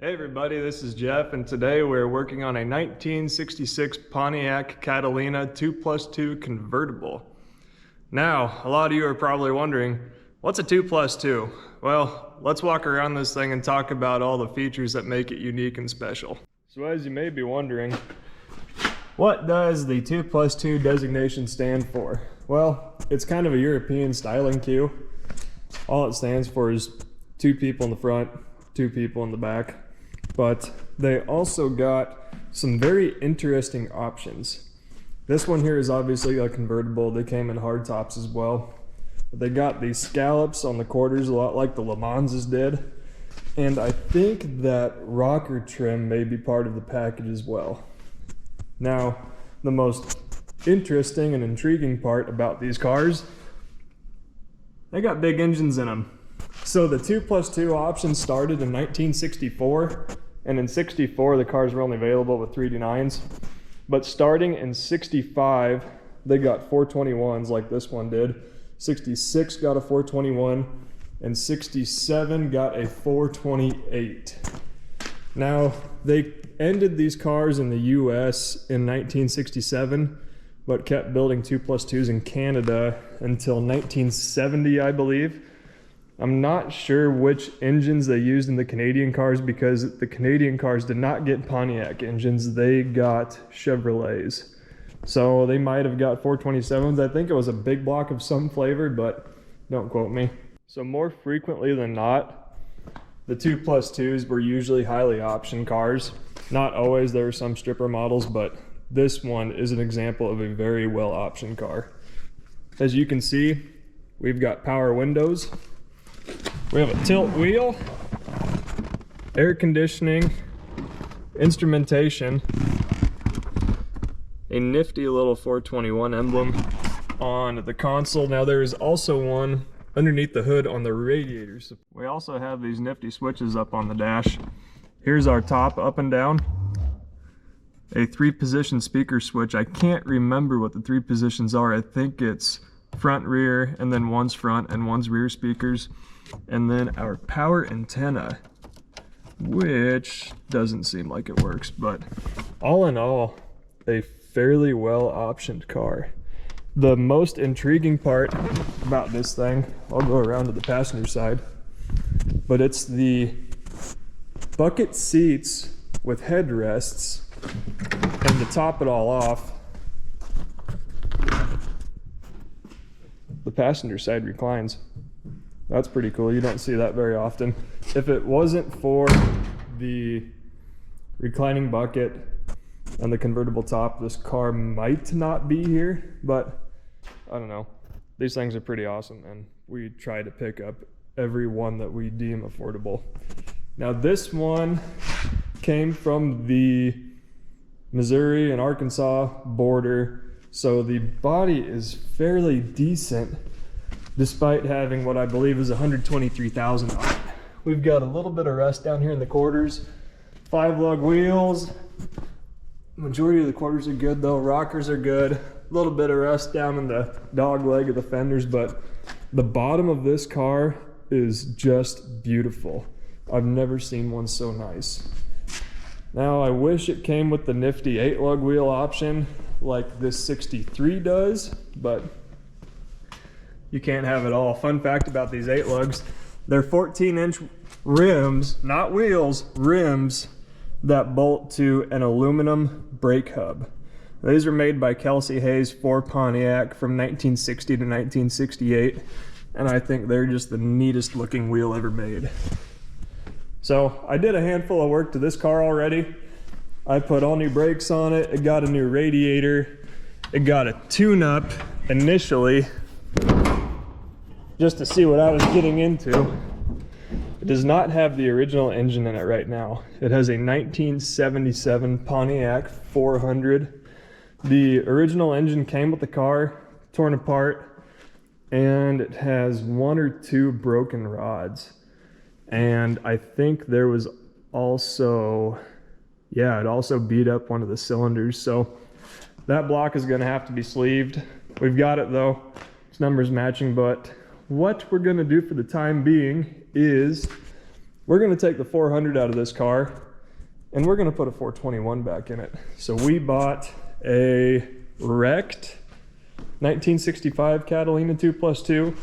Hey everybody, this is Jeff, and today we're working on a 1966 Pontiac Catalina 2+2 convertible. Now, a lot of you are probably wondering, what's a 2+2? Well, let's walk around this thing and talk about all the features that make it unique and special. So as you may be wondering, what does the 2+2 designation stand for? Well, it's kind of a European styling cue. All it stands for is 2 people in the front, 2 people in the back. But they also got some very interesting options. This one here is obviously a convertible. They came in hard tops as well. But they got these scallops on the quarters, a lot like the Le Manses did. And I think that rocker trim may be part of the package as well. Now, the most interesting and intriguing part about these cars, they got big engines in them. So the 2+2 option started in 1964, and in 64 the cars were only available with 3D9s. But starting in 65, they got 421s like this one did. 66 got a 421, and 67 got a 428. Now, they ended these cars in the US in 1967, but kept building 2+2s in Canada until 1970, I believe. I'm not sure which engines they used in the Canadian cars because the Canadian cars did not get Pontiac engines, they got Chevrolets. So they might have got 427s. I think it was a big block of some flavor, but don't quote me. So more frequently than not, the 2+2s were usually highly optioned cars. Not always, there were some stripper models, but this one is an example of a very well optioned car. As you can see, we've got power windows. We have a tilt wheel, air conditioning, instrumentation, a nifty little 421 emblem on the console. Now there is also one underneath the hood on the radiators. We also have these nifty switches up on the dash. Here's our top up and down. A 3-position speaker switch. I can't remember what the 3 positions are. I think it's front, rear, and then one's front and one's rear speakers. And then our power antenna, which doesn't seem like it works, but all in all, a fairly well optioned car. The most intriguing part about this thing, I'll go around to the passenger side, but it's the bucket seats with headrests, and to top it all off, the passenger side reclines. That's pretty cool. You don't see that very often. If it wasn't for the reclining bucket and the convertible top, this car might not be here, but I don't know. These things are pretty awesome, and we try to pick up every one that we deem affordable. Now this one came from the Missouri and Arkansas border, so the body is fairly decent despite having what I believe is 123,000 on it. We've got a little bit of rust down here in the quarters. 5-lug wheels. Majority of the quarters are good though. Rockers are good. A little bit of rust down in the dog leg of the fenders, but the bottom of this car is just beautiful. I've never seen one so nice. Now I wish it came with the nifty 8-lug wheel option like this 63 does, but you can't have it all. Fun fact about these 8 lugs, they're 14-inch rims, not wheels, rims that bolt to an aluminum brake hub. These are made by Kelsey Hayes for Pontiac from 1960 to 1968, and I think they're just the neatest looking wheel ever made. So I did a handful of work to this car already. I put all new brakes on it, it got a new radiator, it got a tune-up initially, just to see what I was getting into. It does not have the original engine in it right now. It has a 1977 Pontiac 400. The original engine came with the car, torn apart, and it has 1 or 2 broken rods. And I think there was also, yeah, it also beat up one of the cylinders. So that block is gonna have to be sleeved. We've got it though, its number's matching, but what we're going to do for the time being is we're gonna take the 400 out of this car and we're gonna put a 421 back in it. So we bought a wrecked 1965 Catalina 2+2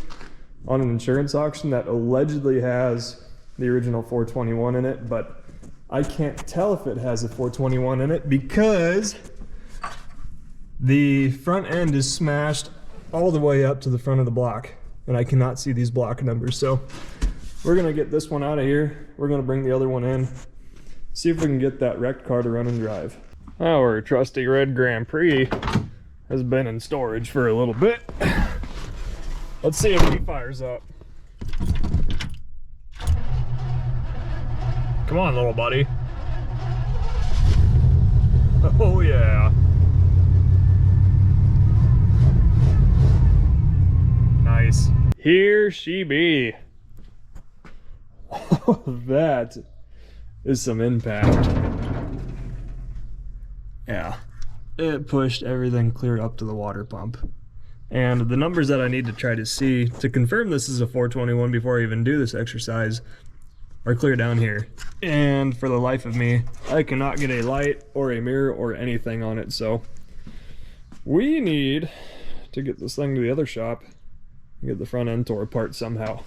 on an insurance auction that allegedly has the original 421 in it, but I can't tell if it has a 421 in it because the front end is smashed all the way up to the front of the block and I cannot see these block numbers. So we're gonna get this one out of here. We're gonna bring the other one in, see if we can get that wrecked car to run and drive. Our trusty red Grand Prix has been in storage for a little bit. Let's see if he fires up. Come on, little buddy. Oh yeah. Nice. Here she be. Oh, that is some impact. Yeah, it pushed everything clear up to the water pump. And the numbers that I need to try to see to confirm this is a 421 before I even do this exercise are clear down here. And for the life of me, I cannot get a light or a mirror or anything on it. So we need to get this thing to the other shop and get the front end tore apart somehow.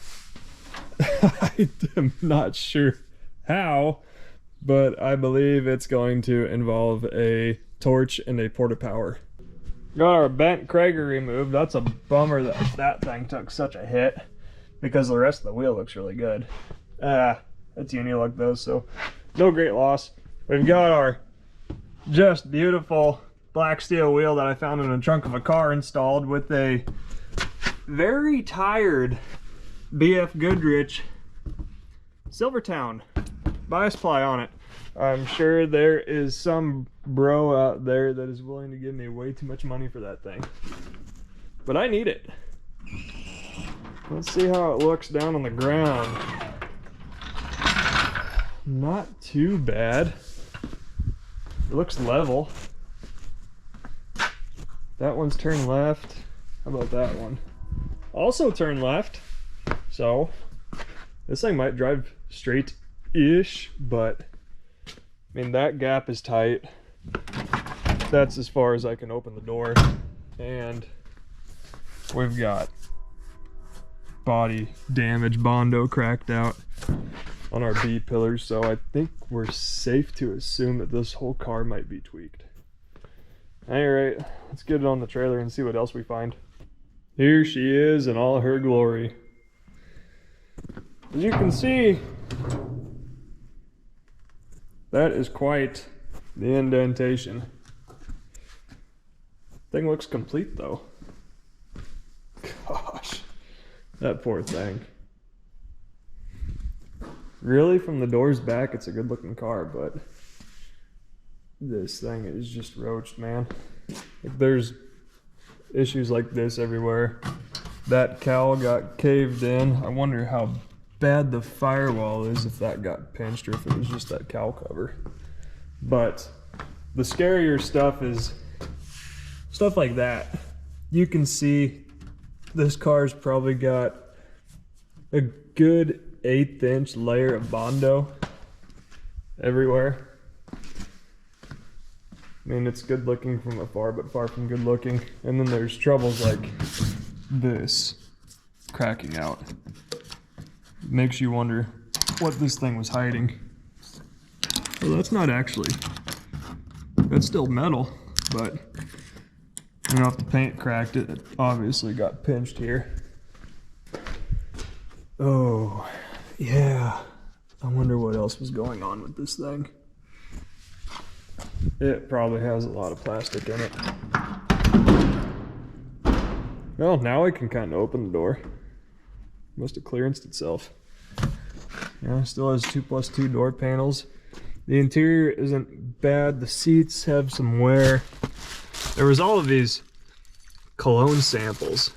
I am not sure how, but I believe it's going to involve a torch and a porta power. Got our bent Krager removed. That's a bummer that that thing took such a hit because the rest of the wheel looks really good. That's uni look though, so no great loss. We've got our just beautiful black steel wheel that I found in the trunk of a car installed with a very tired BF Goodrich Silvertown bias ply on it. I'm sure there is some bro out there that is willing to give me way too much money for that thing, but I need it. Let's see how it looks down on the ground. Not too bad. It looks level. That one's turned left. How about that one? Also turn left. So this thing might drive straight-ish, but I mean, that gap is tight. That's as far as I can open the door. And we've got body damage, Bondo cracked out on our B pillars. So I think we're safe to assume that this whole car might be tweaked. All right, let's get it on the trailer and see what else we find. Here she is in all her glory. As you can see, that is quite the indentation. Thing looks complete though. Gosh, that poor thing. Really, from the doors back, it's a good looking car, but this thing is just roached, man. Like, there's issues like this everywhere. That cowl got caved in. I wonder how bad the firewall is if that got pinched or if it was just that cowl cover. But the scarier stuff is stuff like that. You can see this car's probably got a good 1/8 inch layer of Bondo everywhere. I mean, it's good looking from afar, but far from good looking. And then there's troubles like this cracking out. Makes you wonder what this thing was hiding. Well, that's not actually, that's still metal, but I don't know if the paint cracked it. It obviously got pinched here. Oh, yeah. I wonder what else was going on with this thing. It probably has a lot of plastic in it. Well, now I can kind of open the door. Must have clearanced itself. Yeah, still has 2+2 door panels. The interior isn't bad. The seats have some wear. There was all of these cologne samples.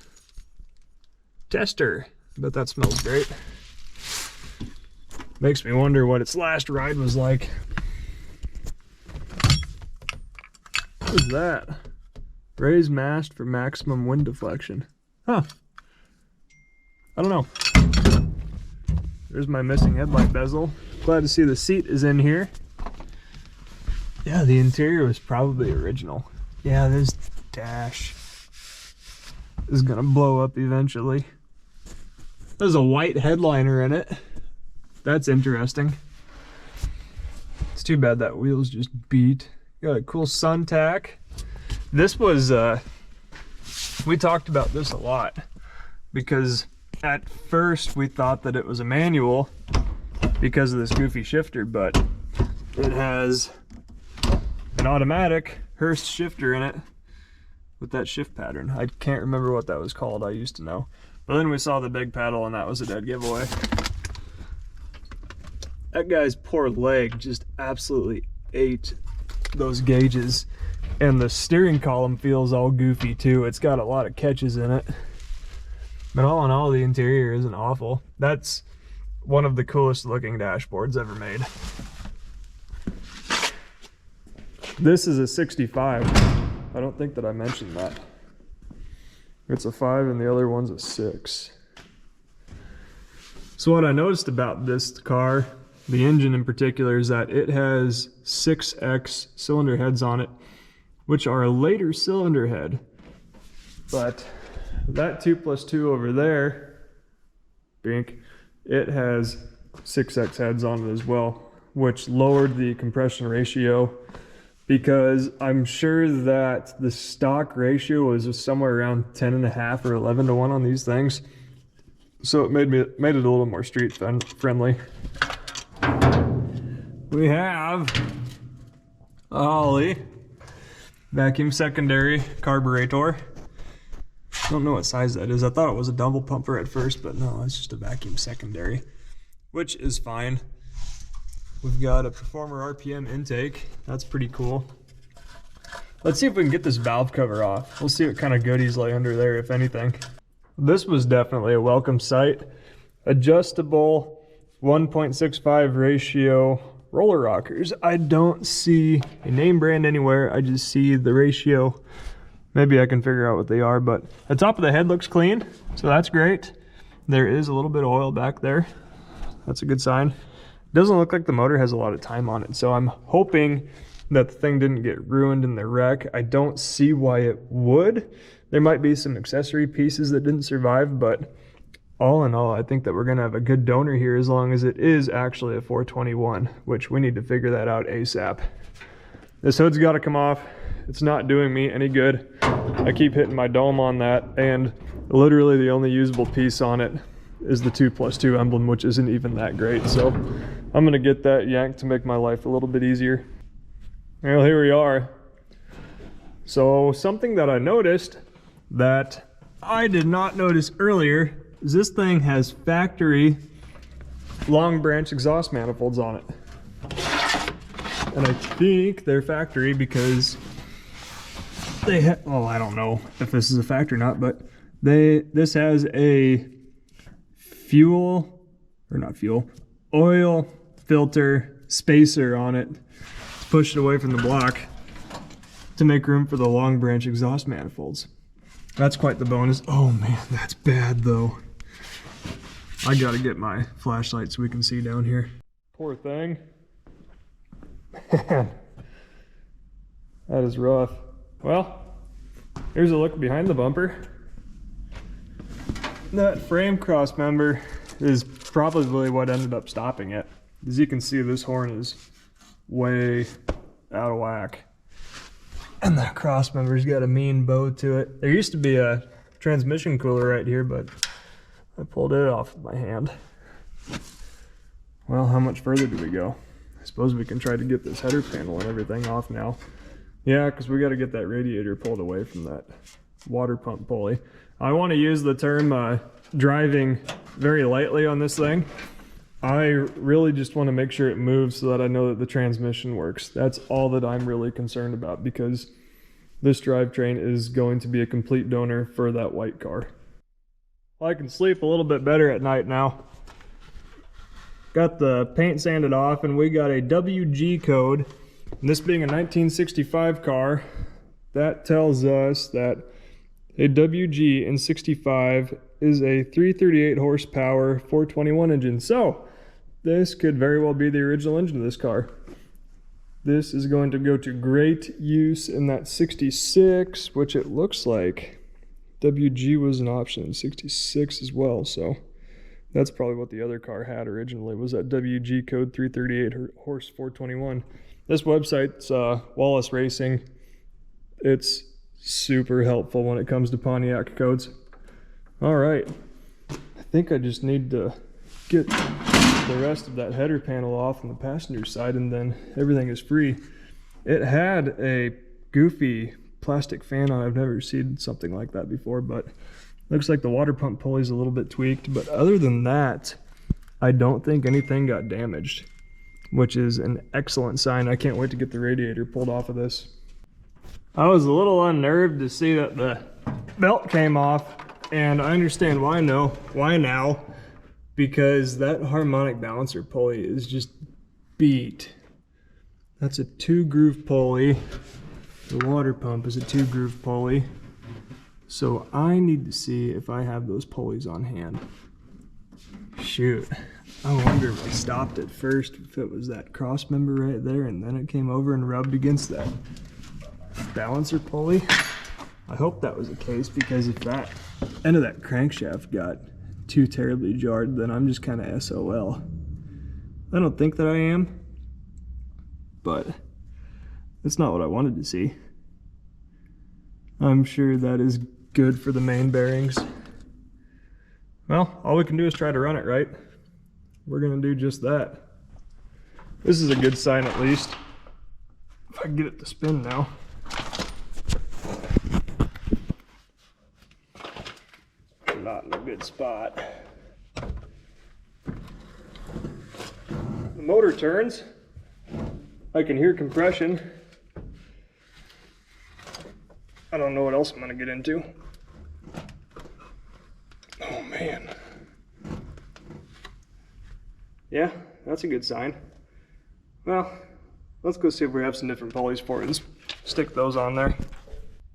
Tester. I bet that smells great. Makes me wonder what its last ride was like. What is that? Raised mast for maximum wind deflection. Huh. I don't know. There's my missing headlight bezel. Glad to see the seat is in here. Yeah, the interior was probably original. Yeah, this dash is gonna blow up eventually. There's a white headliner in it. That's interesting. It's too bad that wheel's just beat. Got a cool sun tack. This was, we talked about this a lot because at first we thought that it was a manual because of this goofy shifter, but it has an automatic Hurst shifter in it with that shift pattern. I can't remember what that was called. I used to know. But then we saw the big pedal and that was a dead giveaway. That guy's poor leg just absolutely ate those gauges. And the steering column feels all goofy too. It's got a lot of catches in it. But all in all, the interior isn't awful. That's one of the coolest looking dashboards ever made. This is a 65. I don't think that I mentioned that. It's a 5 and the other one's a 6. So what I noticed about this car, the engine in particular, is that it has 6X cylinder heads on it, which are a later cylinder head. But that 2+2 over there, bink, it has 6X heads on it as well, which lowered the compression ratio because I'm sure that the stock ratio was somewhere around 10.5 or 11 to 1 on these things. So it made it a little more street friendly. We have a Holley vacuum secondary carburetor. I don't know what size that is. I thought it was a double pumper at first, but no, it's just a vacuum secondary, which is fine. We've got a Performer RPM intake. That's pretty cool. Let's see if we can get this valve cover off. We'll see what kind of goodies lay under there, if anything. This was definitely a welcome sight. Adjustable 1.65 ratio roller rockers. I don't see a name brand anywhere. I just see the ratio. Maybe I can figure out what they are, but the top of the head looks clean, so that's great. There is a little bit of oil back there. That's a good sign. Doesn't look like the motor has a lot of time on it, so I'm hoping that the thing didn't get ruined in the wreck. I don't see why it would. There might be some accessory pieces that didn't survive, but all in all, I think that we're gonna have a good donor here as long as it is actually a 421, which we need to figure that out ASAP. This hood's gotta come off. It's not doing me any good. I keep hitting my dome on that, and literally the only usable piece on it is the 2+2 emblem, which isn't even that great. So I'm gonna get that yanked to make my life a little bit easier. Well, here we are. So something that I noticed that I did not notice earlier is this thing has factory long branch exhaust manifolds on it. And I think they're factory because they have, well, I don't know if this is a factory or not, but this has a oil filter spacer on it to push it away from the block to make room for the long branch exhaust manifolds. That's quite the bonus. Oh man, that's bad though. I gotta get my flashlight so we can see down here. Poor thing. Man, that is rough. Well, here's a look behind the bumper. That frame cross member is probably what ended up stopping it. As you can see, this horn is way out of whack. And that cross member's got a mean bow to it. There used to be a transmission cooler right here, but I pulled it off with my hand. Well, how much further do we go? I suppose we can try to get this header panel and everything off now. Yeah, because we got to get that radiator pulled away from that water pump pulley. I want to use the term driving very lightly on this thing. I really just want to make sure it moves so that I know that the transmission works. That's all that I'm really concerned about, because this drivetrain is going to be a complete donor for that white car. Well, I can sleep a little bit better at night now. Got the paint sanded off, and we got a WG code. And this being a 1965 car, that tells us that a WG in 65 is a 338 horsepower 421 engine. So this could very well be the original engine of this car. This is going to go to great use in that 66, which it looks like WG was an option in 66 as well. So that's probably what the other car had originally, was that WG code 338 horse 421. This website's Wallace Racing. It's super helpful when it comes to Pontiac codes. All right, I think I just need to get the rest of that header panel off on the passenger side, and then everything is free. It had a goofy plastic fan on. I've never seen something like that before, but looks like the water pump pulley's a little bit tweaked. But other than that, I don't think anything got damaged, which is an excellent sign. I can't wait to get the radiator pulled off of this. I was a little unnerved to see that the belt came off, and I understand why now, because that harmonic balancer pulley is just beat. That's a 2-groove pulley. The water pump is a 2-groove pulley. So I need to see if I have those pulleys on hand. Shoot, I wonder if I stopped it first, if it was that cross member right there, and then it came over and rubbed against that balancer pulley. I hope that was the case, because if that end of that crankshaft got too terribly jarred, then I'm just kind of SOL. I don't think that I am, but that's not what I wanted to see. I'm sure that is good for the main bearings. Well, all we can do is try to run it right. We're gonna do just that. This is a good sign, at least. If I can get it to spin now. I'm not in a good spot. The motor turns. I can hear compression. I don't know what else I'm gonna get into. Oh man. Yeah, that's a good sign. Well, let's go see if we have some different pulleys for it and stick those on there.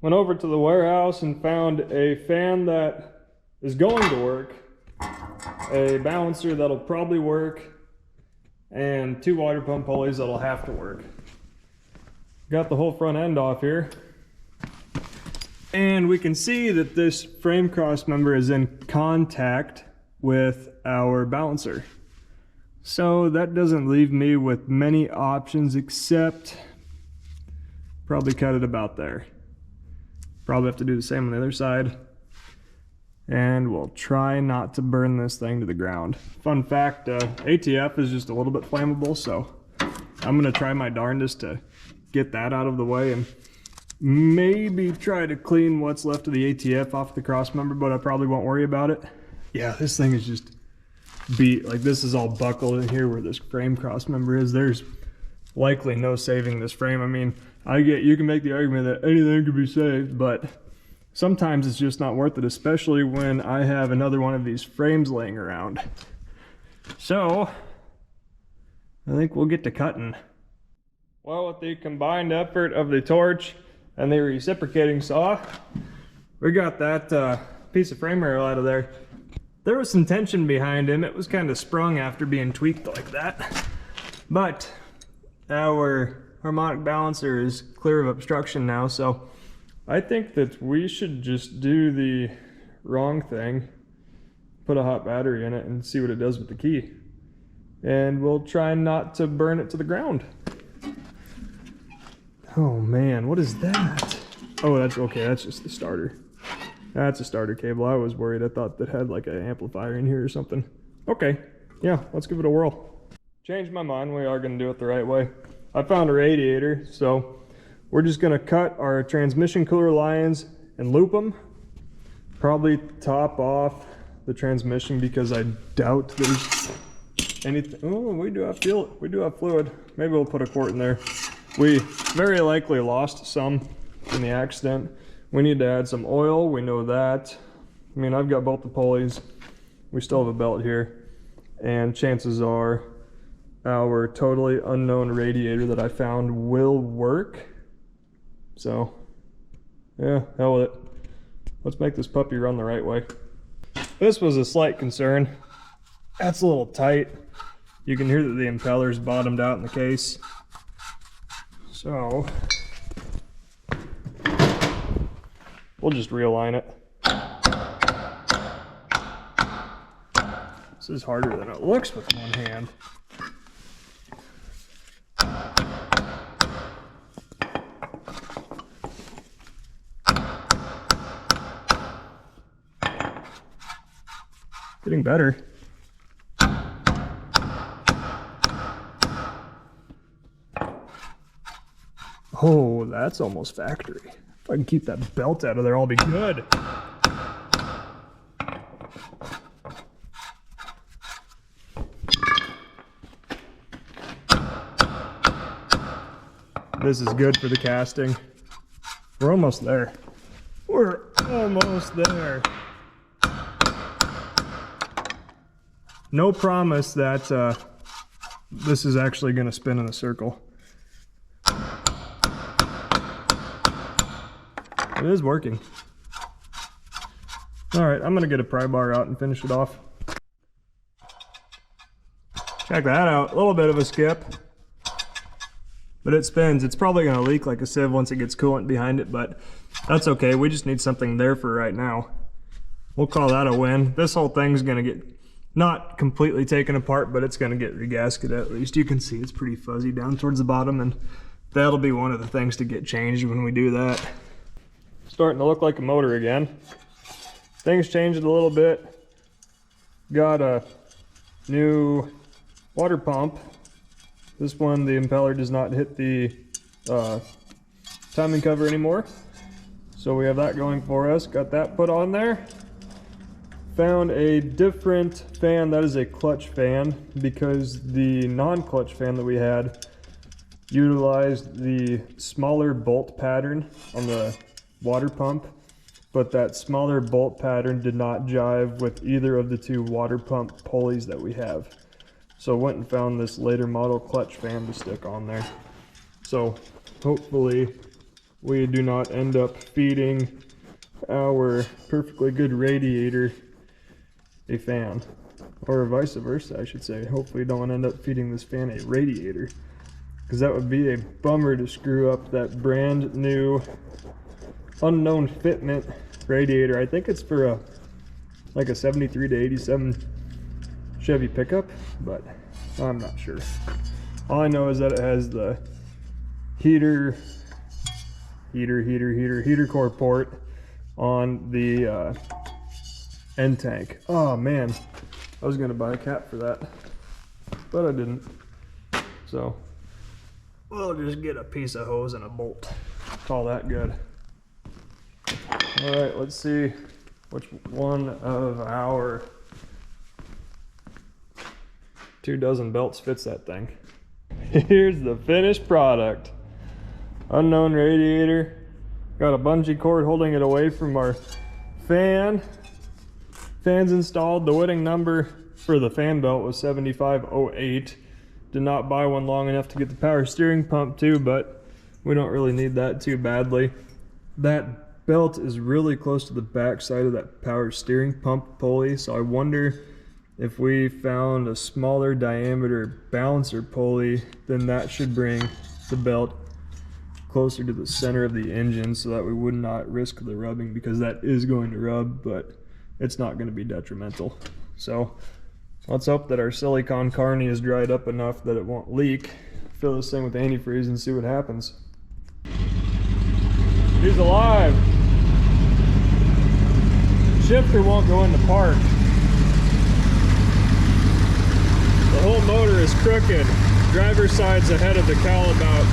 Went over to the warehouse and found a fan that is going to work, a balancer that'll probably work, and 2 water pump pulleys that'll have to work. Got the whole front end off here. And we can see that this frame cross member is in contact with our balancer. So that doesn't leave me with many options, except probably cut it about there. Probably have to do the same on the other side. And we'll try not to burn this thing to the ground. Fun fact, ATF is just a little bit flammable, so I'm gonna try my darndest to get that out of the way and maybe try to clean what's left of the ATF off the cross member, but I probably won't worry about it. Yeah, this thing is just beat. Like, this is all buckled in here where this frame cross member is. There's likely no saving this frame. I mean, you can make the argument that anything could be saved, but sometimes it's just not worth it, especially when I have another one of these frames laying around. So I think we'll get to cutting. Well, with the combined effort of the torch and the reciprocating saw, we got that piece of frame rail out of there. There was some tension behind him. It was kind of sprung after being tweaked like that. But our harmonic balancer is clear of obstruction now, so I think that we should just do the wrong thing, put a hot battery in it and see what it does with the key. And we'll try not to burn it to the ground. Oh man, what is that? Oh, that's okay, that's just the starter. That's a starter cable. I was worried. I thought that had like an amplifier in here or something. Okay, yeah, let's give it a whirl. Changed my mind, we are gonna do it the right way. I found a radiator, so we're just gonna cut our transmission cooler lines and loop them. Probably top off the transmission because I doubt there's anything. Oh, we do have fuel. We do have fluid. Maybe we'll put a quart in there. We very likely lost some in the accident. We need to add some oil, we know that. I mean, I've got both the pulleys. We still have a belt here. And chances are our totally unknown radiator that I found will work. So, yeah, hell with it. Let's make this puppy run the right way. This was a slight concern. That's a little tight. You can hear that the impeller's bottomed out in the case. So we'll just realign it. This is harder than it looks with one hand. Getting better. Oh, that's almost factory. If I can keep that belt out of there, I'll be good. This is good for the casting. We're almost there. We're almost there. No promise that this is actually going to spin in a circle. It is working. All right, I'm going to get a pry bar out and finish it off. Check that out. A little bit of a skip. But it spins. It's probably going to leak like a sieve once it gets coolant behind it, but that's okay. We just need something there for right now. We'll call that a win. This whole thing's going to get not completely taken apart, but it's going to get regasketed at least. You can see it's pretty fuzzy down towards the bottom, and that'll be one of the things to get changed when we do that. Starting to look like a motor again. Things changed a little bit. Got a new water pump. This one, the impeller does not hit the timing cover anymore. So we have that going for us. Got that put on there. Found a different fan. That is a clutch fan, because the non-clutch fan that we had utilized the smaller bolt pattern on the water pump, but that smaller bolt pattern did not jive with either of the two water pump pulleys that we have. So went and found this later model clutch fan to stick on there. So hopefully we do not end up feeding our perfectly good radiator a fan, or vice versa, I should say. Hopefully don't end up feeding this fan a radiator, because that would be a bummer to screw up that brand new unknown fitment radiator. I think it's for like a 73 to 87 Chevy pickup, but I'm not sure. All I know is that it has the heater core port on the end tank. Oh man, I was gonna buy a cap for that, but I didn't. So we'll just get a piece of hose and a bolt. Call that good. All right, let's see which one of our 24 belts fits that thing. Here's the finished product. Unknown radiator. Got a bungee cord holding it away from our fan. Fan's installed. The winning number for the fan belt was 7508. Did not buy one long enough to get the power steering pump too, but we don't really need that too badly. That belt is really close to the back side of that power steering pump pulley, so I wonder if we found a smaller diameter balancer pulley, then that should bring the belt closer to the center of the engine so that we would not risk the rubbing, because that is going to rub, but it's not going to be detrimental. So let's hope that our silicone carney is dried up enough that it won't leak. Fill this thing with antifreeze and see what happens. He's alive. Shifter won't go into park. The whole motor is crooked. Driver's side's ahead of the cowl about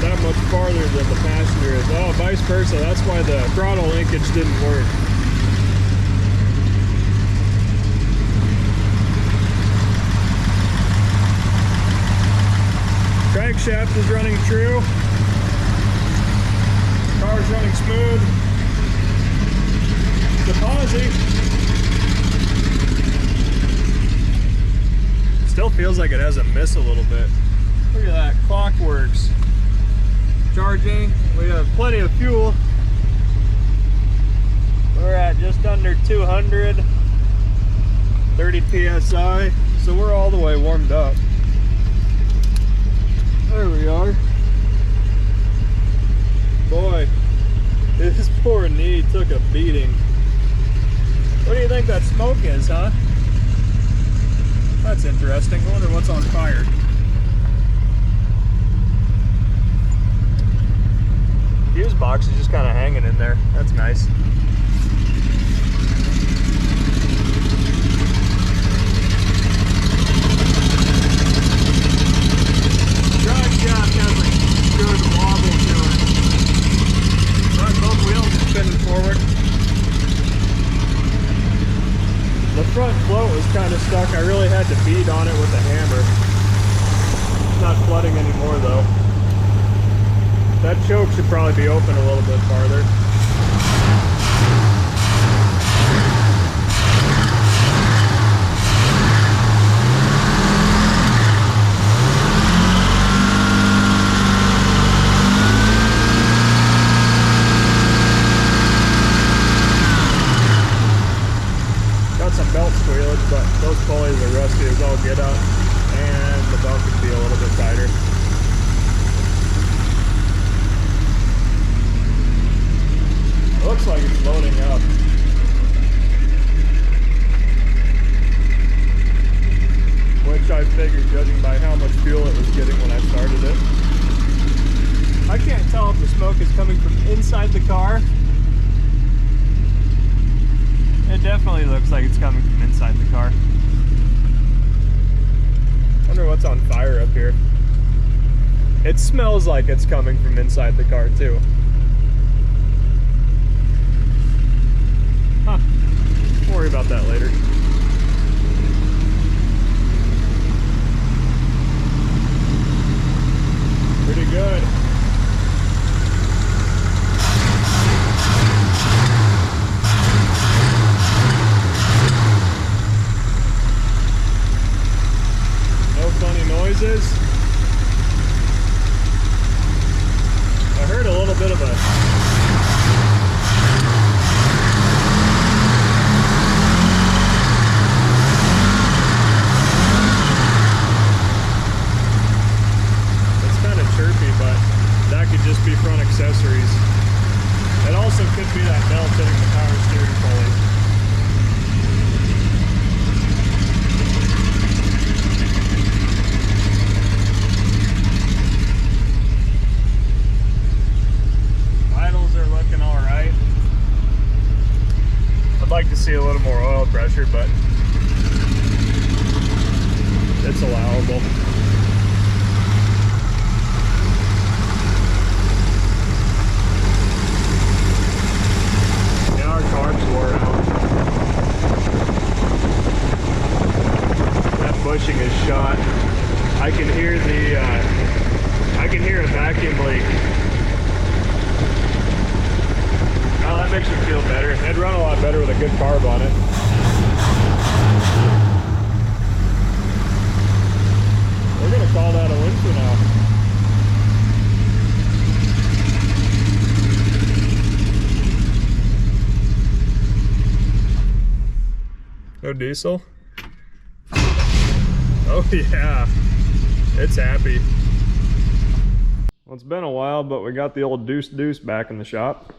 that much farther than the passenger is. Oh, vice versa. That's why the throttle linkage didn't work. Crankshaft is running true. Car's running smooth. The posi still feels like it has a miss a little bit. Look at that, clock works. Charging, we have plenty of fuel. We're at just under 200. 30 psi, so we're all the way warmed up. There we are. Boy, this poor knee took a beating. What do you think that smoke is, huh? That's interesting. I wonder what's on fire. Fuse box is just kind of hanging in there. That's nice. Drive shaft has a good wobble to it. But both wheels are spinning forward. The front float was kind of stuck. I really had to beat on it with a hammer. It's not flooding anymore though. That choke should probably be open a little bit farther. Got some belt squealage, but those pulleys are rusty as all get out, and the belt could be a little bit tighter. Looks like it's loading up. Which I figured, judging by how much fuel it was getting when I started it. I can't tell if the smoke is coming from inside the car. It definitely looks like it's coming from inside the car. Wonder what's on fire up here. It smells like it's coming from inside the car too. Huh. We'll worry about that later. Pretty good. No funny noises. I heard a little bit of a chirpy, but that could just be front accessories. It also could be that belt hitting the power steering pulley. Vitals are looking all right. I'd like to see a little more oil pressure, but it's allowable. Carbs wore out. That bushing is shot. I can hear a vacuum leak. Oh, that makes me feel better. It'd run a lot better with a good carb on it. We're gonna call that a win for now. No diesel? Oh yeah, it's happy. Well, it's been a while, but we got the old deuce back in the shop.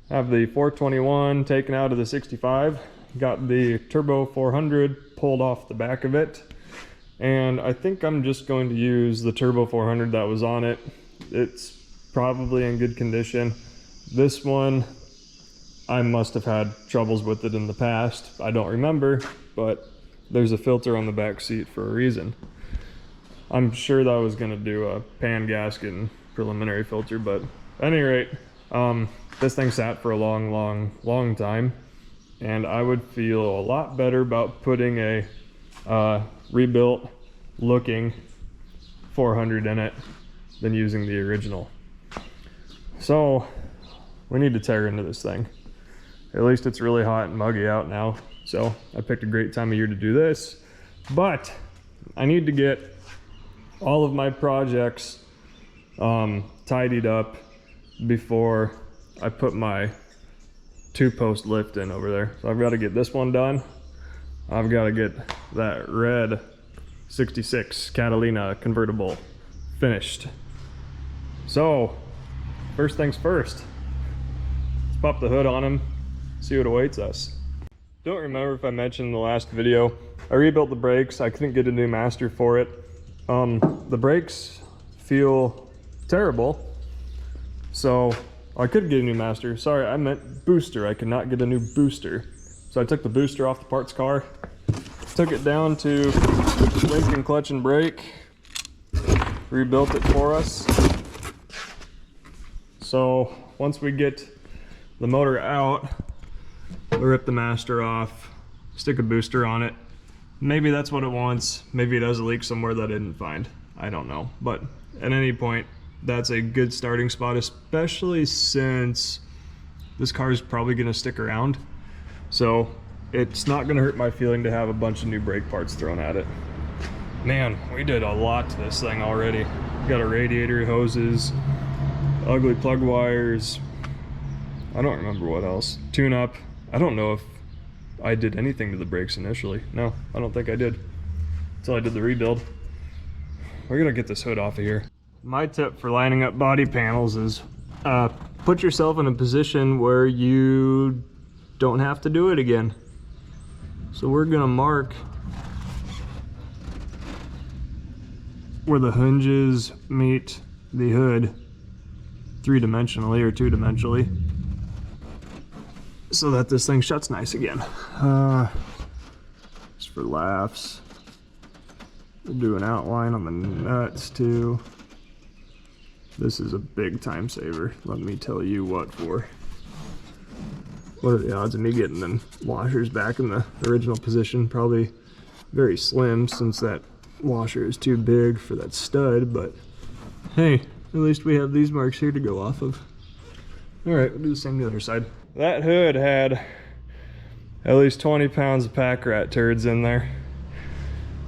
Have the 421 taken out of the 65. Got the turbo 400 pulled off the back of it. And I think I'm just going to use the turbo 400 that was on it. It's probably in good condition. This one, I must have had troubles with it in the past. I don't remember, but there's a filter on the back seat for a reason. I'm sure that I was gonna do a pan gasket and preliminary filter, but at any rate, this thing sat for a long time, and I would feel a lot better about putting a rebuilt looking 400 in it than using the original. So we need to tear into this thing. At least it's really hot and muggy out now, so I picked a great time of year to do this. But I need to get all of my projects tidied up before I put my 2-post lift in over there. So I've got to get this one done. I've got to get that red 66 Catalina convertible finished. So, first things first, let's pop the hood on him, see what awaits us. Don't remember if I mentioned in the last video, I rebuilt the brakes. I couldn't get a new master for it. The brakes feel terrible, so I could get a new master. Sorry, I meant booster. I could not get a new booster. So I took the booster off the parts car, took it down to Lincoln Clutch and Brake, rebuilt it for us. So once we get the motor out, we'll rip the master off, stick a booster on it. Maybe that's what it wants. Maybe it has a leak somewhere that I didn't find. I don't know. But at any point, that's a good starting spot, especially since this car is probably going to stick around. So it's not going to hurt my feeling to have a bunch of new brake parts thrown at it. Man, we did a lot to this thing already. We got a radiator, hoses, ugly plug wires. I don't remember what else. Tune up. I don't know if I did anything to the brakes initially. No, I don't think I did until I did the rebuild. We're gonna get this hood off of here. My tip for lining up body panels is put yourself in a position where you don't have to do it again. So we're gonna mark where the hinges meet the hood three-dimensionally or two-dimensionally, so that this thing shuts nice again. Just for laughs. We'll do an outline on the nuts too. This is a big time saver, let me tell you what for. What are the odds of me getting them washers back in the original position? Probably very slim, since that washer is too big for that stud, but hey, at least we have these marks here to go off of. All right, we'll do the same to the other side. That hood had at least 20 pounds of pack rat turds in there.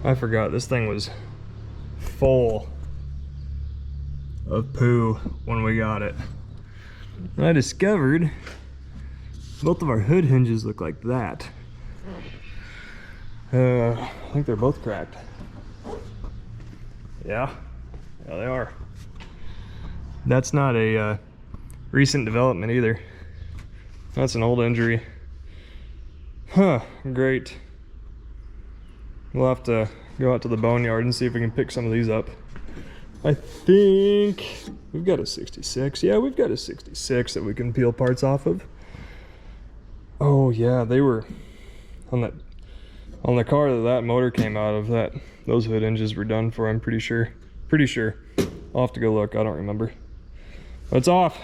I forgot this thing was full of poo when we got it. And I discovered both of our hood hinges look like that. I think they're both cracked. Yeah, they are. That's not a recent development either. That's an old injury. Huh, great. We'll have to go out to the boneyard and see if we can pick some of these up. I think we've got a 66. Yeah, we've got a 66 that we can peel parts off of. Oh yeah, they were on the car that motor came out of. Those hood hinges were done for, I'm pretty sure. I'll have to go look, I don't remember. But it's off.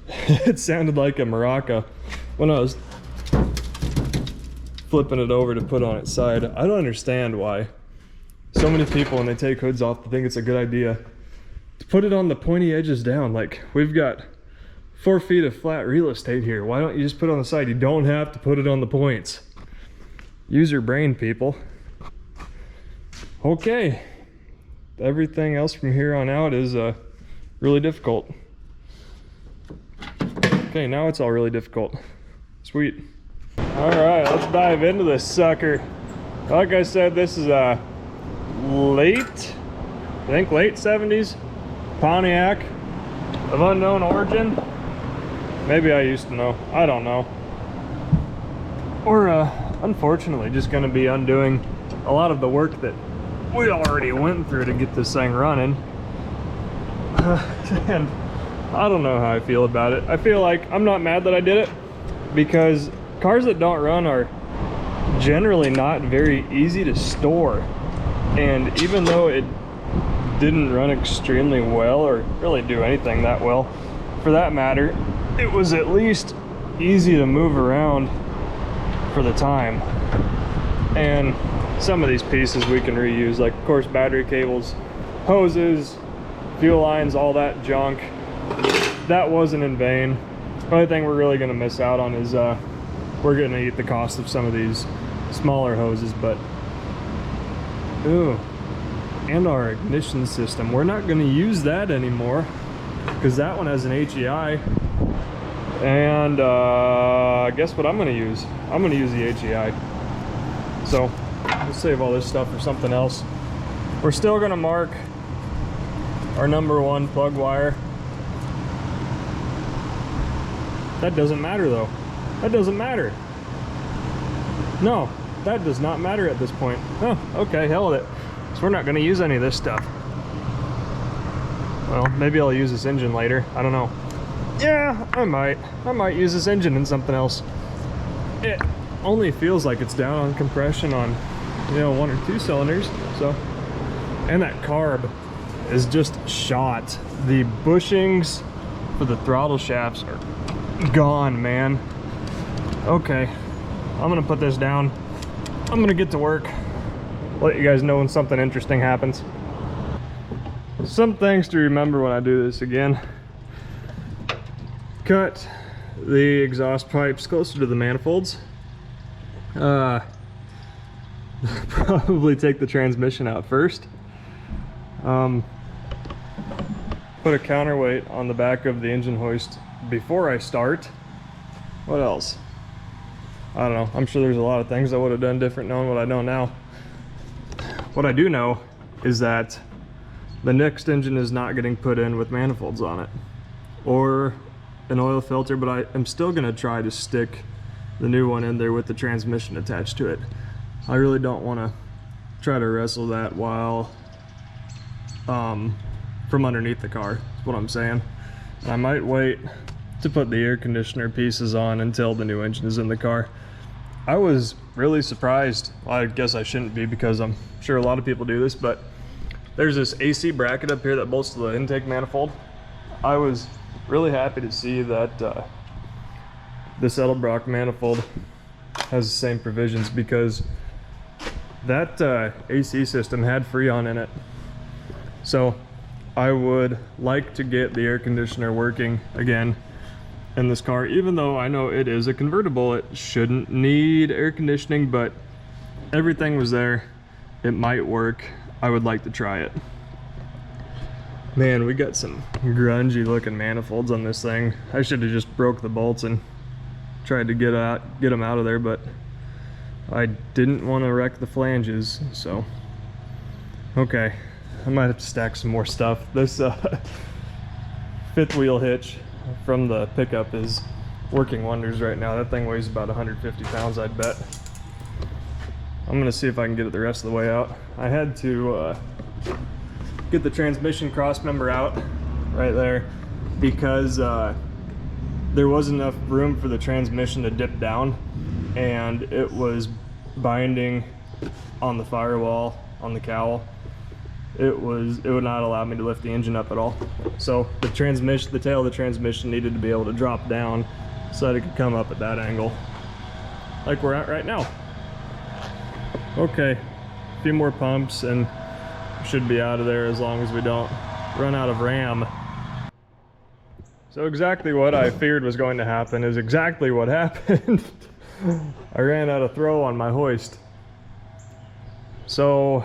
It sounded like a maraca when I was flipping it over to put on its side. I don't understand why so many people, when they take hoods off, think it's a good idea to put it on the pointy edges down. Like, we've got 4 feet of flat real estate here. Why don't you just put it on the side? You don't have to put it on the points. Use your brain, people. Okay, everything else from here on out is really difficult. Okay, now it's all really difficult. Sweet. All right, let's dive into this sucker. Like I said, this is a late 70s Pontiac of unknown origin. Maybe I used to know, I don't know. We're unfortunately just gonna be undoing a lot of the work that we already went through to get this thing running. And I don't know how I feel about it. I feel like I'm not mad that I did it, because cars that don't run are generally not very easy to store. And even though it didn't run extremely well, or really do anything that well for that matter, it was at least easy to move around for the time. And some of these pieces we can reuse, like of course battery cables, hoses, fuel lines, all that junk. That wasn't in vain. The only thing we're really going to miss out on is we're going to eat the cost of some of these smaller hoses, but ooh, and our ignition system, we're not going to use that anymore because that one has an HEI. And guess what I'm going to use? I'm going to use the HEI. So we'll save all this stuff for something else. We're still gonna mark our #1 plug wire. That doesn't matter though. That doesn't matter. No, that does not matter at this point. Oh, okay, hell with it. So we're not gonna use any of this stuff. Well, maybe I'll use this engine later. I don't know. Yeah, I might use this engine in something else. It only feels like it's down on compression on, you know, 1 or 2 cylinders. So, and that carb is just shot. The bushings for the throttle shafts are gone, man. Okay, I'm gonna put this down. I'm gonna get to work. Let you guys know when something interesting happens. Some things to remember when I do this again. Cut the exhaust pipes closer to the manifolds. Probably take the transmission out first. Put a counterweight on the back of the engine hoist before I start. What else? I don't know. I'm sure there's a lot of things I would have done different knowing what I know now. What I do know is that the next engine is not getting put in with manifolds on it or an oil filter, but I am still going to try to stick the new one in there with the transmission attached to it. I really don't want to try to wrestle that while from underneath the car, is what I'm saying. I might wait to put the air conditioner pieces on until the new engine is in the car. I was really surprised. Well, I guess I shouldn't be because I'm sure a lot of people do this, but there's this AC bracket up here that bolts to the intake manifold. I was really happy to see that this Edelbrock manifold has the same provisions, because that AC system had Freon in it. So I would like to get the air conditioner working again in this car, even though I know it is a convertible. It shouldn't need air conditioning, but everything was there. It might work. I would like to try it. Man, we got some grungy looking manifolds on this thing. I should have just broke the bolts and tried to get them out of there, but I didn't want to wreck the flanges, so okay. I might have to stack some more stuff. This 5th wheel hitch from the pickup is working wonders right now. That thing weighs about 150 pounds, I'd bet. I'm gonna see if I can get it the rest of the way out. I had to get the transmission cross member out right there because there wasn't enough room for the transmission to dip down, and it was binding on the firewall on the cowl. It would not allow me to lift the engine up at all. So the tail of the transmission needed to be able to drop down so that it could come up at that angle, like we're at right now. Okay, a few more pumps and we should be out of there, as long as we don't run out of RAM. So exactly what I feared was going to happen is exactly what happened. I ran out of throw on my hoist. So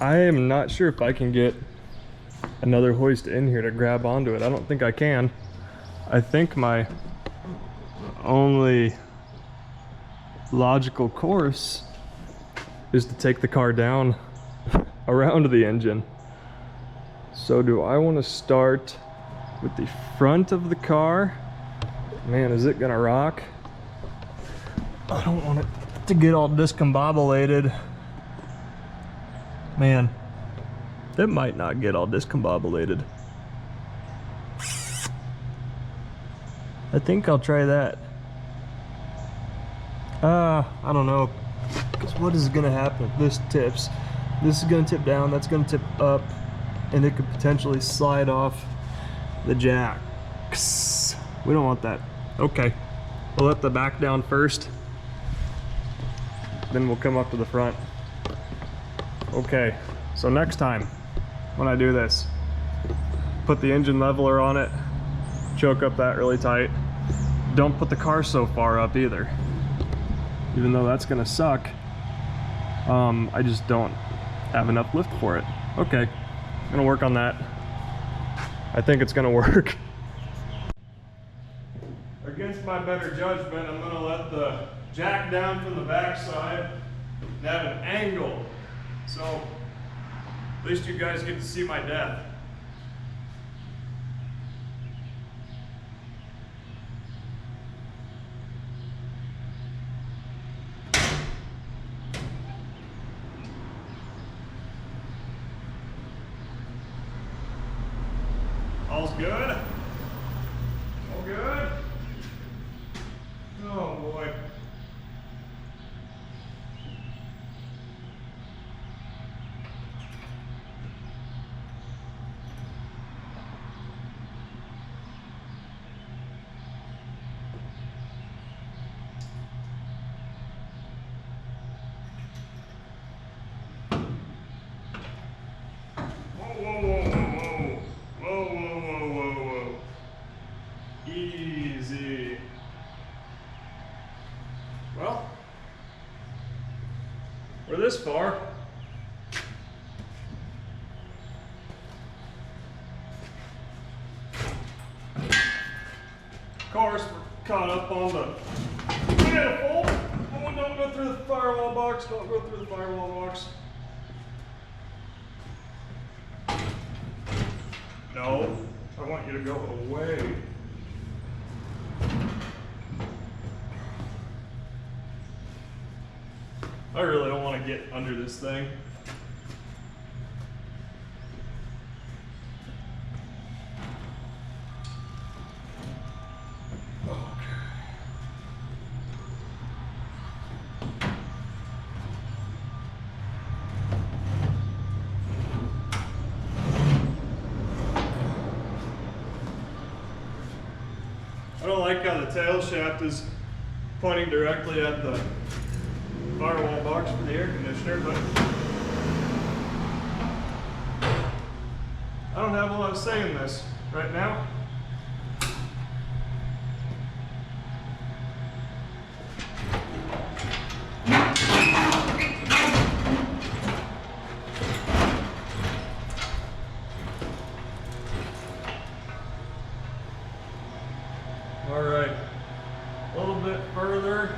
I am not sure if I can get another hoist in here to grab onto it. I don't think I can. I think my only logical course is to take the car down around the engine. So do I want to start with the front of the car? Man, is it gonna rock? I don't want it to get all discombobulated. Man, it might not get all discombobulated. I think I'll try that. I don't know, because what is gonna happen if this tips? This is gonna tip down, that's gonna tip up, and it could potentially slide off the jacks. We don't want that. Okay, we'll let the back down first, then we'll come up to the front. Okay, so next time when I do this, put the engine leveler on it, choke up that really tight. Don't put the car so far up either, even though that's gonna suck. I just don't have enough lift for it. Okay, I'm gonna work on that. I think it's gonna work. Against my better judgment, I'm gonna let the jack down from the backside and at an angle. So at least you guys get to see my death. All's good? All good? Oh boy. Easy. Well, we're this far. Of course, we're caught up on the manifold. Oh, don't go through the firewall box. Don't go through the firewall box. No, I want you to go away. I really don't want to get under this thing. I don't like how the tail shaft is pointing directly at the firewall box for the air conditioner, but I don't have a lot of say in this right now. All right, a little bit further.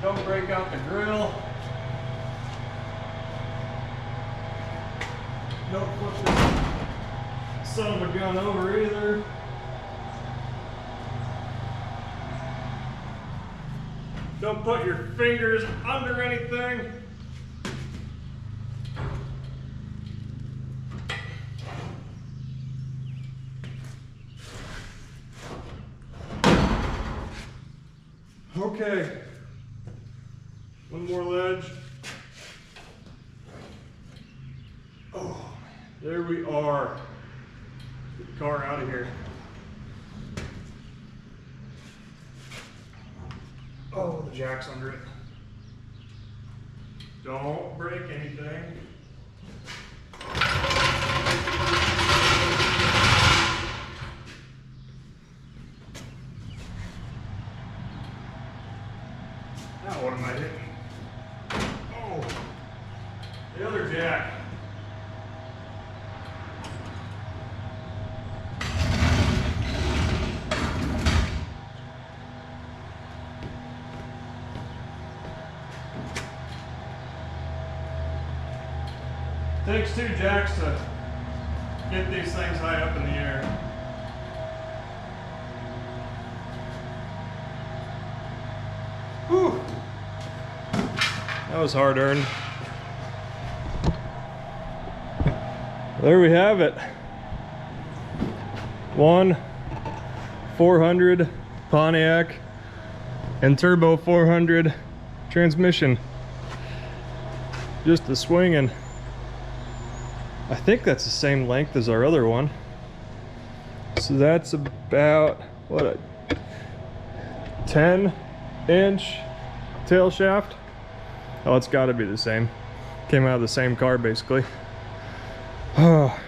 Don't break out the grill. Don't flip this son of a gun over either. Don't put your fingers under anything. Okay. One more ledge. Oh, there we are. Get the car out of here. Oh, the jack's under it. Don't break anything. Now what am I hitting? Oh, the other jack. Takes two jacks to get these things high up in the air. Whew. That was hard earned. There we have it. 400 Pontiac and turbo 400 transmission. Just a swinging. I think that's the same length as our other one. So that's about, what, a 10-inch tail shaft? Oh, it's gotta be the same. Came out of the same car, basically. Oh,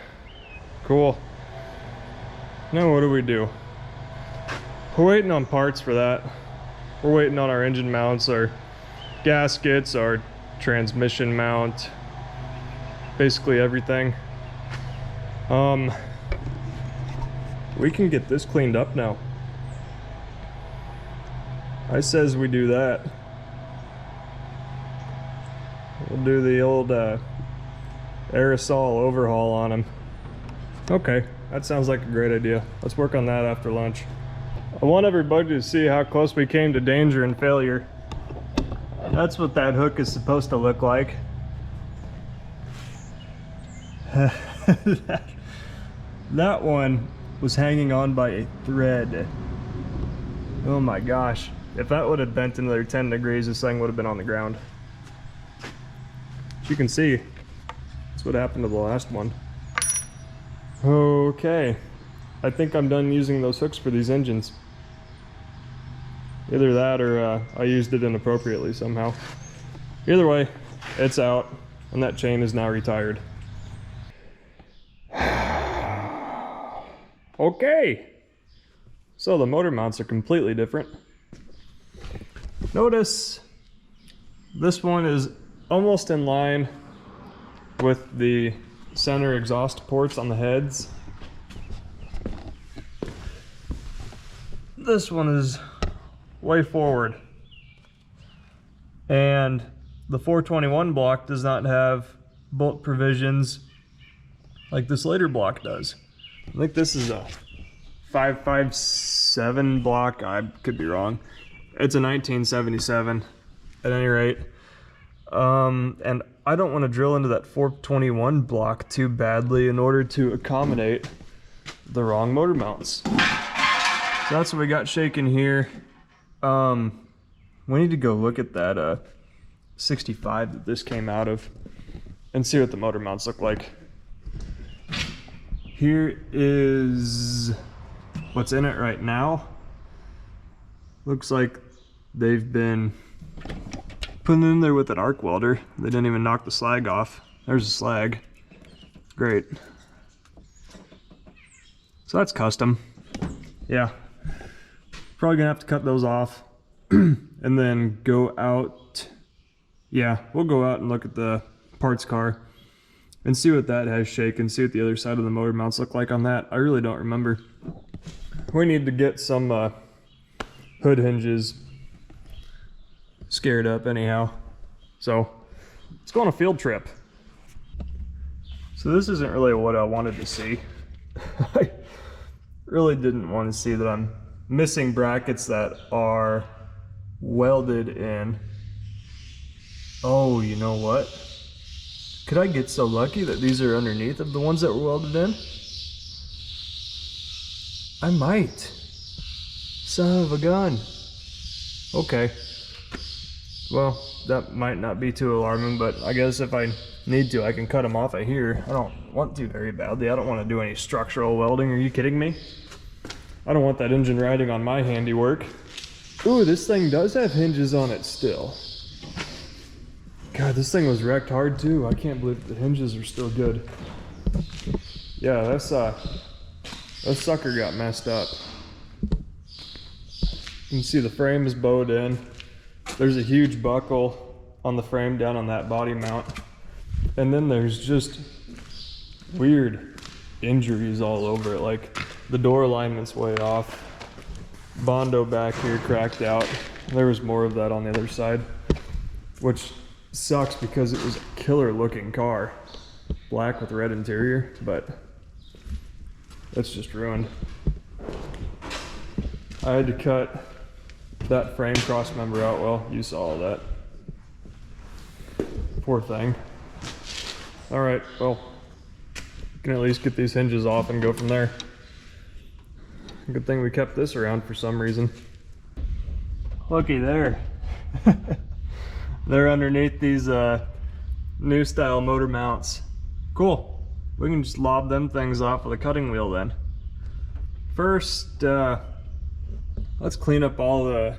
cool. Now what do? We're waiting on parts for that. We're waiting on our engine mounts, our gaskets, our transmission mount, basically everything. We can get this cleaned up now. I says we do that. We'll do the old aerosol overhaul on them. Okay, that sounds like a great idea. Let's work on that after lunch. I want everybody to see how close we came to danger and failure. That's what that hook is supposed to look like. That one was hanging on by a thread. Oh my gosh. If that would have bent another 10 degrees, this thing would have been on the ground. As you can see, that's what happened to the last one. Okay, I think I'm done using those hooks for these engines. Either that or I used it inappropriately somehow. Either way, it's out, and that chain is now retired. Okay, so the motor mounts are completely different. Notice this one is almost in line with the center exhaust ports on the heads. This one is way forward, and the 421 block does not have bolt provisions like this later block does. I think this is a 557 block. I could be wrong. It's a 1977 at any rate. And I don't want to drill into that 421 block too badly in order to accommodate the wrong motor mounts. So that's what we got shaking here. We need to go look at that 65 that this came out of and see what the motor mounts look like. Here is what's in it right now. Looks like they've been put in there with an arc welder. They didn't even knock the slag off. There's a slag. Great. So that's custom. Yeah. Probably gonna have to cut those off and then go out. Yeah, we'll go out and look at the parts car and see what that has shaken, see what the other side of the motor mounts look like on that. I really don't remember. We need to get some hood hinges scared up anyhow. So let's go on a field trip. So this isn't really what I wanted to see. I really didn't want to see that I'm missing brackets that are welded in. Oh, you know what? Could I get so lucky that these are underneath of the ones that were welded in? I might. Son of a gun. Okay. Well, that might not be too alarming, but I guess if I need to, I can cut them off of here. I don't want to very badly. I don't want to do any structural welding. Are you kidding me? I don't want that engine riding on my handiwork. Ooh, this thing does have hinges on it still. God, this thing was wrecked hard too. I can't believe the hinges are still good. Yeah, that sucker got messed up. You can see the frame is bowed in. There's a huge buckle on the frame down on that body mount. And then there's just weird injuries all over it. Like the door alignment's way off. Bondo back here cracked out. There was more of that on the other side, which sucks because it was a killer looking car. Black with red interior, but it's just ruined. I had to cut that frame cross member out. Well, you saw all that. Poor thing. All right, well, we can at least get these hinges off and go from there. Good thing we kept this around for some reason. Looky there. They're underneath these new style motor mounts. Cool. We can just lob them things off with a cutting wheel then. First, let's clean up all the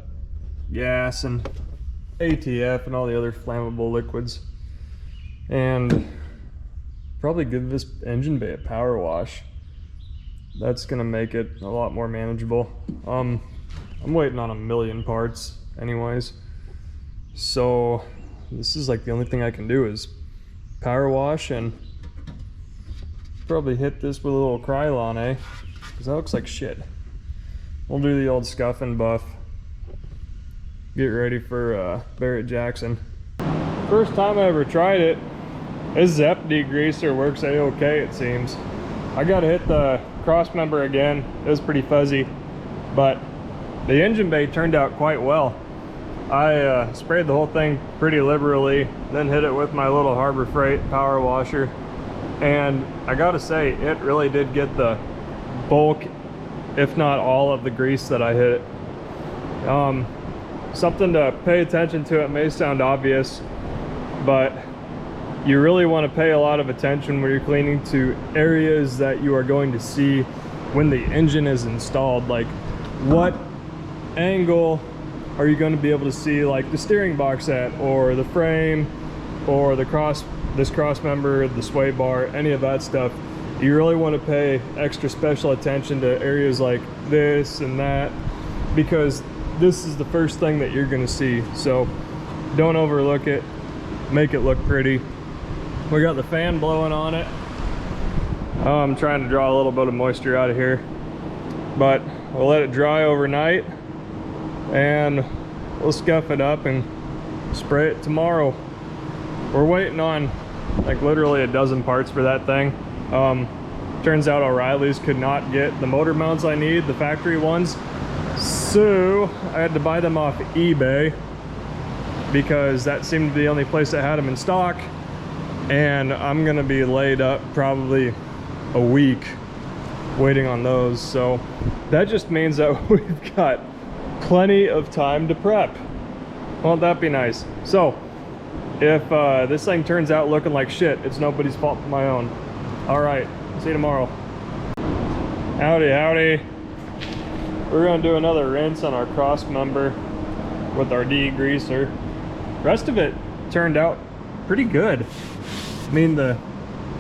gas and ATF and all the other flammable liquids. And probably give this engine bay a power wash. That's gonna make it a lot more manageable. I'm waiting on a million parts anyways. So this is like the only thing I can do is power wash and probably hit this with a little Krylon, eh? Because that looks like shit. We'll do the old scuff and buff get ready for Barrett Jackson. First time I ever tried it. This Zep degreaser works a-okay, it seems. I gotta hit the cross member again. It was pretty fuzzy, but the engine bay turned out quite well. I sprayed the whole thing pretty liberally, then hit it with my little Harbor Freight power washer, and I gotta say, it really did get the bulk, if not all of the grease that I hit. Something to pay attention to. It may sound obvious, but you really want to pay a lot of attention when you're cleaning to areas that you are going to see when the engine is installed. Like, what angle are you going to be able to see, like the steering box at, or the frame, or this cross member, the sway bar, any of that stuff. You really want to pay extra special attention to areas like this and that, because this is the first thing that you're going to see. So don't overlook it, make it look pretty. We got the fan blowing on it. I'm trying to draw a little bit of moisture out of here, but we'll let it dry overnight and we'll scuff it up and spray it tomorrow. We're waiting on like literally a dozen parts for that thing. Turns out O'Reilly's could not get the motor mounts I need, the factory ones, so I had to buy them off eBay because that seemed to be the only place that had them in stock, and I'm gonna be laid up probably a week waiting on those. So that just means that we've got plenty of time to prep. Won't that be nice? So if this thing turns out looking like shit, it's nobody's fault but my own. All right, see you tomorrow. Howdy, howdy. We're gonna do another rinse on our cross member with our degreaser. Rest of it turned out pretty good. I mean,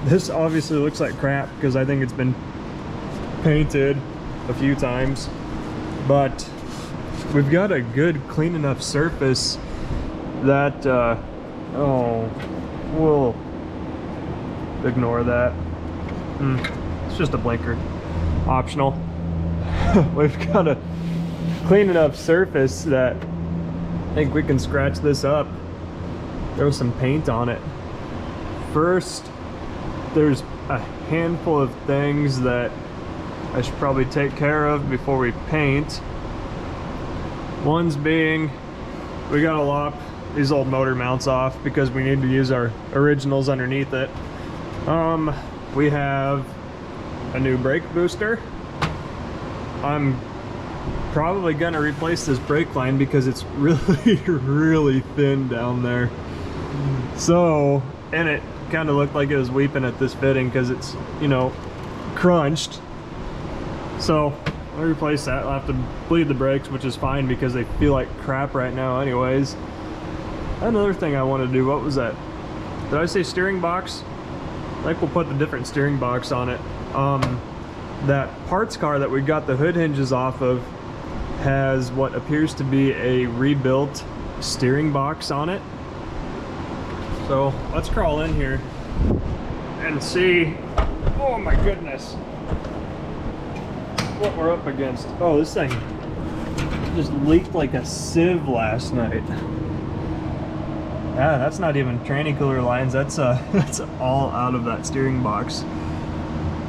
this obviously looks like crap because I think it's been painted a few times, but we've got a good clean enough surface that oh, we'll ignore that. It's just a blinker, optional. We've got a clean enough surface that I think we can scratch this up, throw some paint on it. First, there's a handful of things that I should probably take care of before we paint. One's being, we gotta lop these old motor mounts off because we need to use our originals underneath it. We have a new brake booster. I'm probably gonna replace this brake line because it's really, really thin down there. So, and it kind of looked like it was weeping at this fitting because it's, you know, crunched. So I'll replace that. I'll have to bleed the brakes, which is fine because they feel like crap right now anyways. Another thing I want to do, what was that? Did I say steering box? I think we'll put the different steering box on it. That parts car that we got the hood hinges off of has what appears to be a rebuilt steering box on it. So let's crawl in here and see, oh my goodness, what we're up against. Oh, this thing just leaked like a sieve last night. Yeah, that's not even tranny cooler lines, that's all out of that steering box.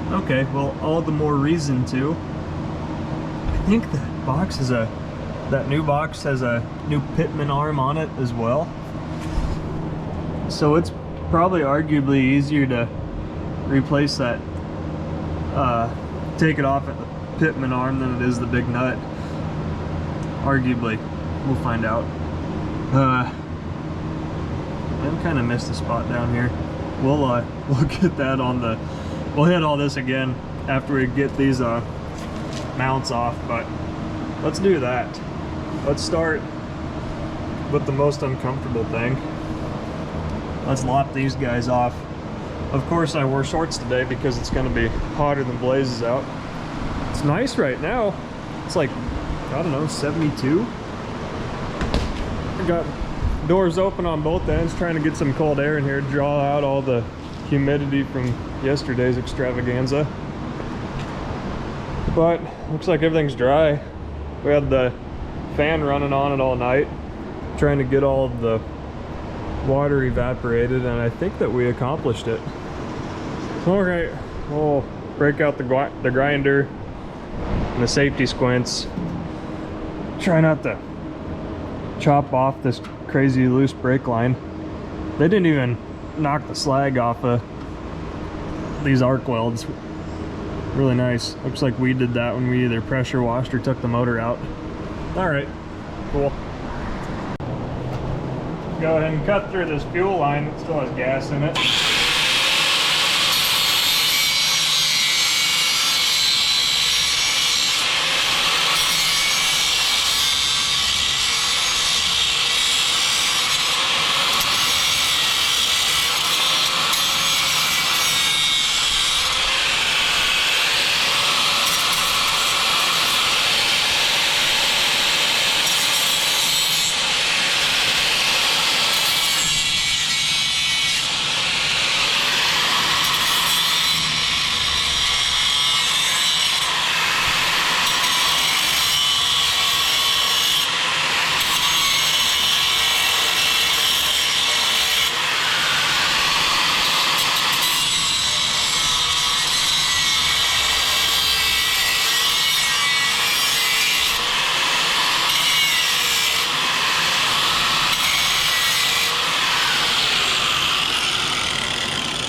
Okay, well, all the more reason to. I think that box is that new box has a new pitman arm on it as well. So it's probably arguably easier to replace that, take it off at the pitman arm than it is the big nut. Arguably, we'll find out. I kind of missed a spot down here. We'll get that on the, we'll hit all this again after we get these mounts off, but let's do that. Let's start with the most uncomfortable thing. Let's lop these guys off. Of course I wore shorts today because it's gonna be hotter than blazes out. It's nice right now. It's like, I don't know, 72. I got doors open on both ends, trying to get some cold air in here, draw out all the humidity from yesterday's extravaganza. But looks like everything's dry. We had the fan running on it all night. trying to get all of the water evaporated, and I think that we accomplished it. Alright, we'll break out the grinder and the safety squints. Try not to chop off this crazy loose brake line. They didn't even knock the slag off of these arc welds. Really nice. Looks like we did that when we either pressure washed or took the motor out. Alright, cool. Go ahead and cut through this fuel line. It still has gas in it.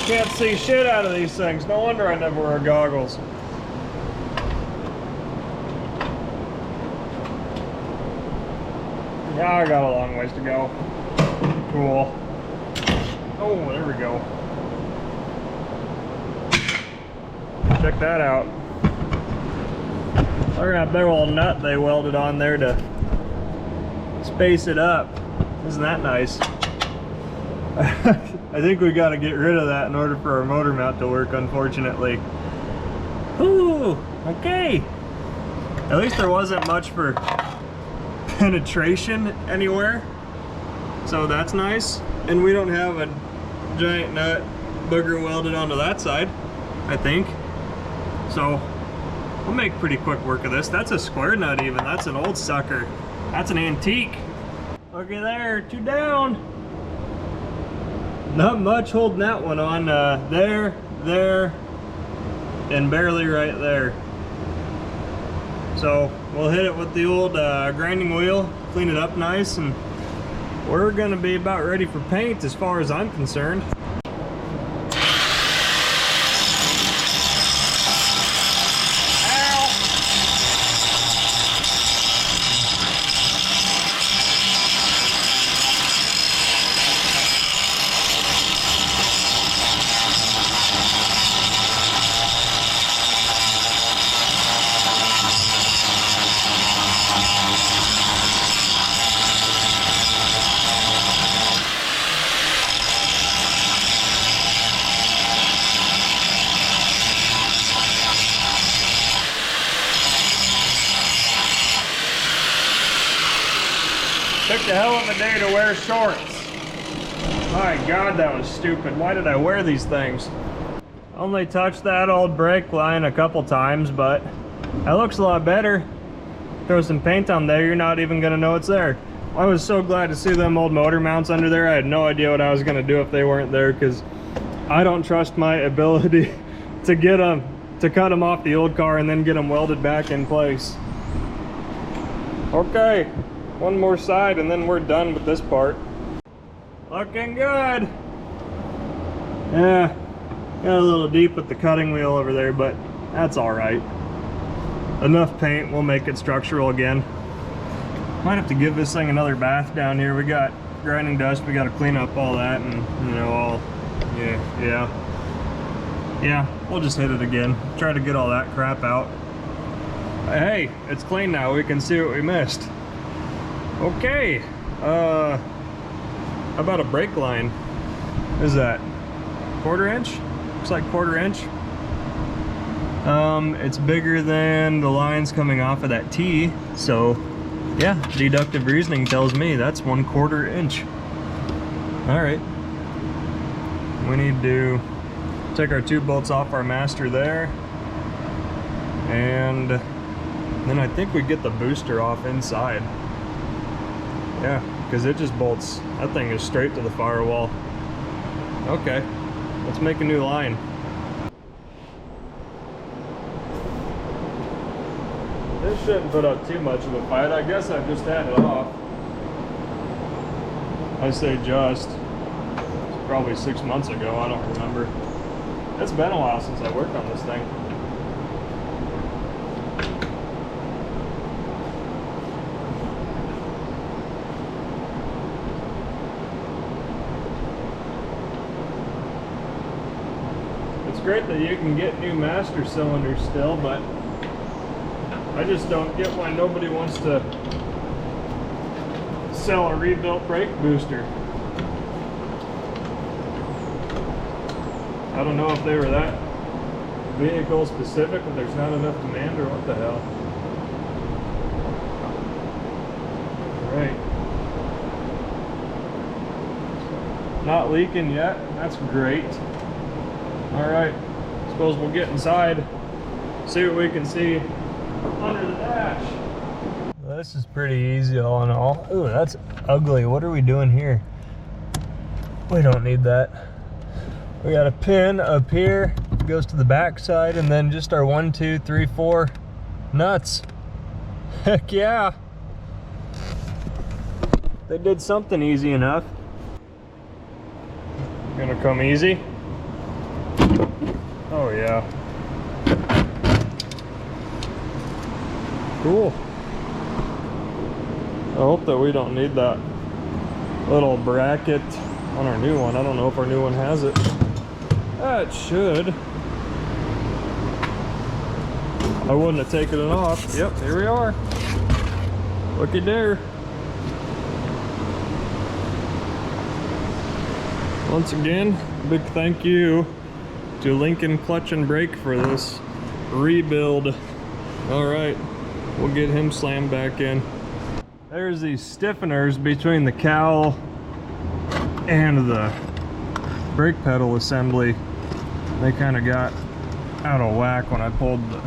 Can't see shit out of these things. No wonder I never wear goggles. Yeah, I got a long ways to go. Cool. Oh, there we go. Check that out. Look at that big old nut they welded on there to space it up. Isn't that nice? I think we got to get rid of that in order for our motor mount to work, unfortunately. Ooh, okay. At least there wasn't much for penetration anywhere, so that's nice. And we don't have a giant nut booger welded onto that side, I think. So we'll make pretty quick work of this. That's a square nut even. That's an old sucker. That's an antique. Looky there, 2 down. Not much holding that one on. There, and barely right there. So we'll hit it with the old grinding wheel, clean it up nice, and we're gonna be about ready for paint as far as I'm concerned. Took the hell of a day to wear shorts. My God, that was stupid. Why did I wear these things? Only touched that old brake line a couple times, but that looks a lot better. Throw some paint on there, you're not even gonna know it's there. I was so glad to see them old motor mounts under there. I had no idea what I was gonna do if they weren't there, because I don't trust my ability to get them, to cut them off the old car and then get them welded back in place. Okay, one more side and then we're done with this part. Looking good. Yeah, got a little deep with the cutting wheel over there, but that's all right. Enough paint, we'll make it structural again. Might have to give this thing another bath down here. We got grinding dust, we got to clean up all that, and you know, all, yeah, we'll just hit it again. Try to get all that crap out. Hey, it's clean now, we can see what we missed. Okay, how about a brake line? What is that? 1/4 inch? Looks like 1/4 inch. It's bigger than the lines coming off of that T, so yeah, deductive reasoning tells me that's 1/4 inch. All right, we need to take our 2 bolts off our master there, and then I think we get the booster off inside. Yeah. because it just bolts. That thing is straight to the firewall. Okay, let's make a new line. This shouldn't put up too much of a fight. I guess I just had it off. I say just. It's probably 6 months ago, I don't remember. It's been a while since I worked on this thing. It's great that you can get new master cylinders still, but I just don't get why nobody wants to sell a rebuilt brake booster. I don't know if they were that vehicle specific, if there's not enough demand, or what the hell. All right. Not leaking yet. That's great. All right. Suppose we'll get inside, see what we can see under the dash. Well, this is pretty easy all in all. Ooh, that's ugly. What are we doing here? We don't need that. We got a pin up here, goes to the back side, and then just our 1, 2, 3, 4 nuts. Heck yeah. They did something easy enough. Gonna come easy. Oh yeah. Cool. I hope that we don't need that little bracket on our new one. I don't know if our new one has it. It should. I wouldn't have taken it off. Yep, here we are. Looky there. Once again, big thank you to Lincoln Clutch and Brake for this rebuild. All right, we'll get him slammed back in. There's these stiffeners between the cowl and the brake pedal assembly. They kind of got out of whack when I pulled the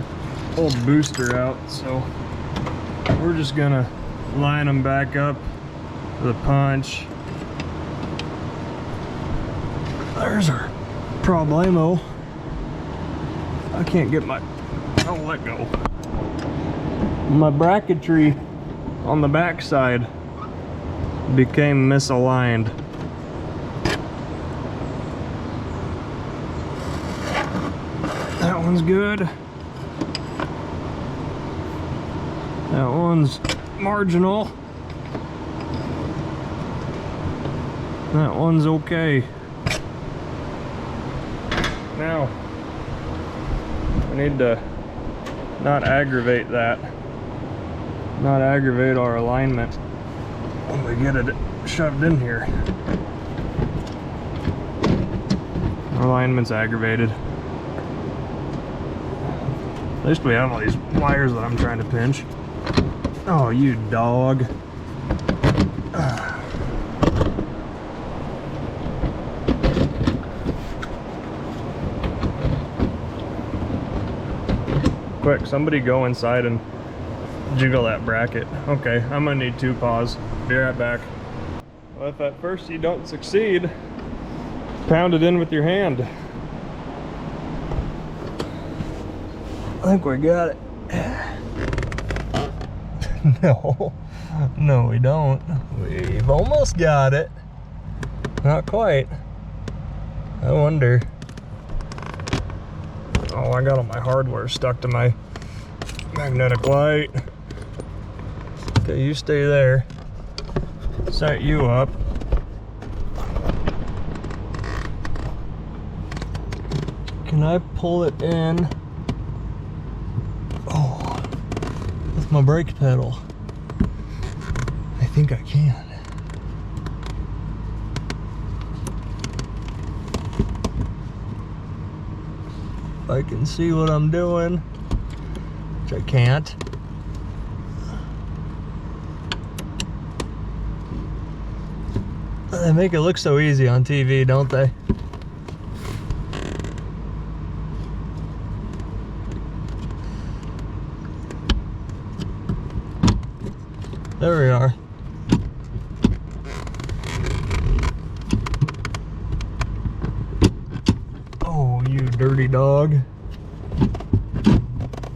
old booster out, so we're just gonna line them back up with a punch. There's our problemo. I can't get my, oh, let go. My bracketry on the back side became misaligned. That one's good. That one's marginal. That one's okay. Now, we need to not aggravate that. Not aggravate our alignment when we get it shoved in here. Our alignment's aggravated. At least we have all these wires that I'm trying to pinch. Oh, you dog. Quick, somebody go inside and jiggle that bracket. Okay, I'm gonna need 2 paws. Be right back. Well, if at first you don't succeed, pound it in with your hand. I think we got it. No, no we don't. We've almost got it. Not quite. I wonder. Oh, I got all my hardware stuck to my magnetic light. Okay, you stay there. Set you up. Can I pull it in? Oh, with my brake pedal. I think I can. I can see what I'm doing, which I can't. They make it look so easy on TV, don't they? There we are. dog.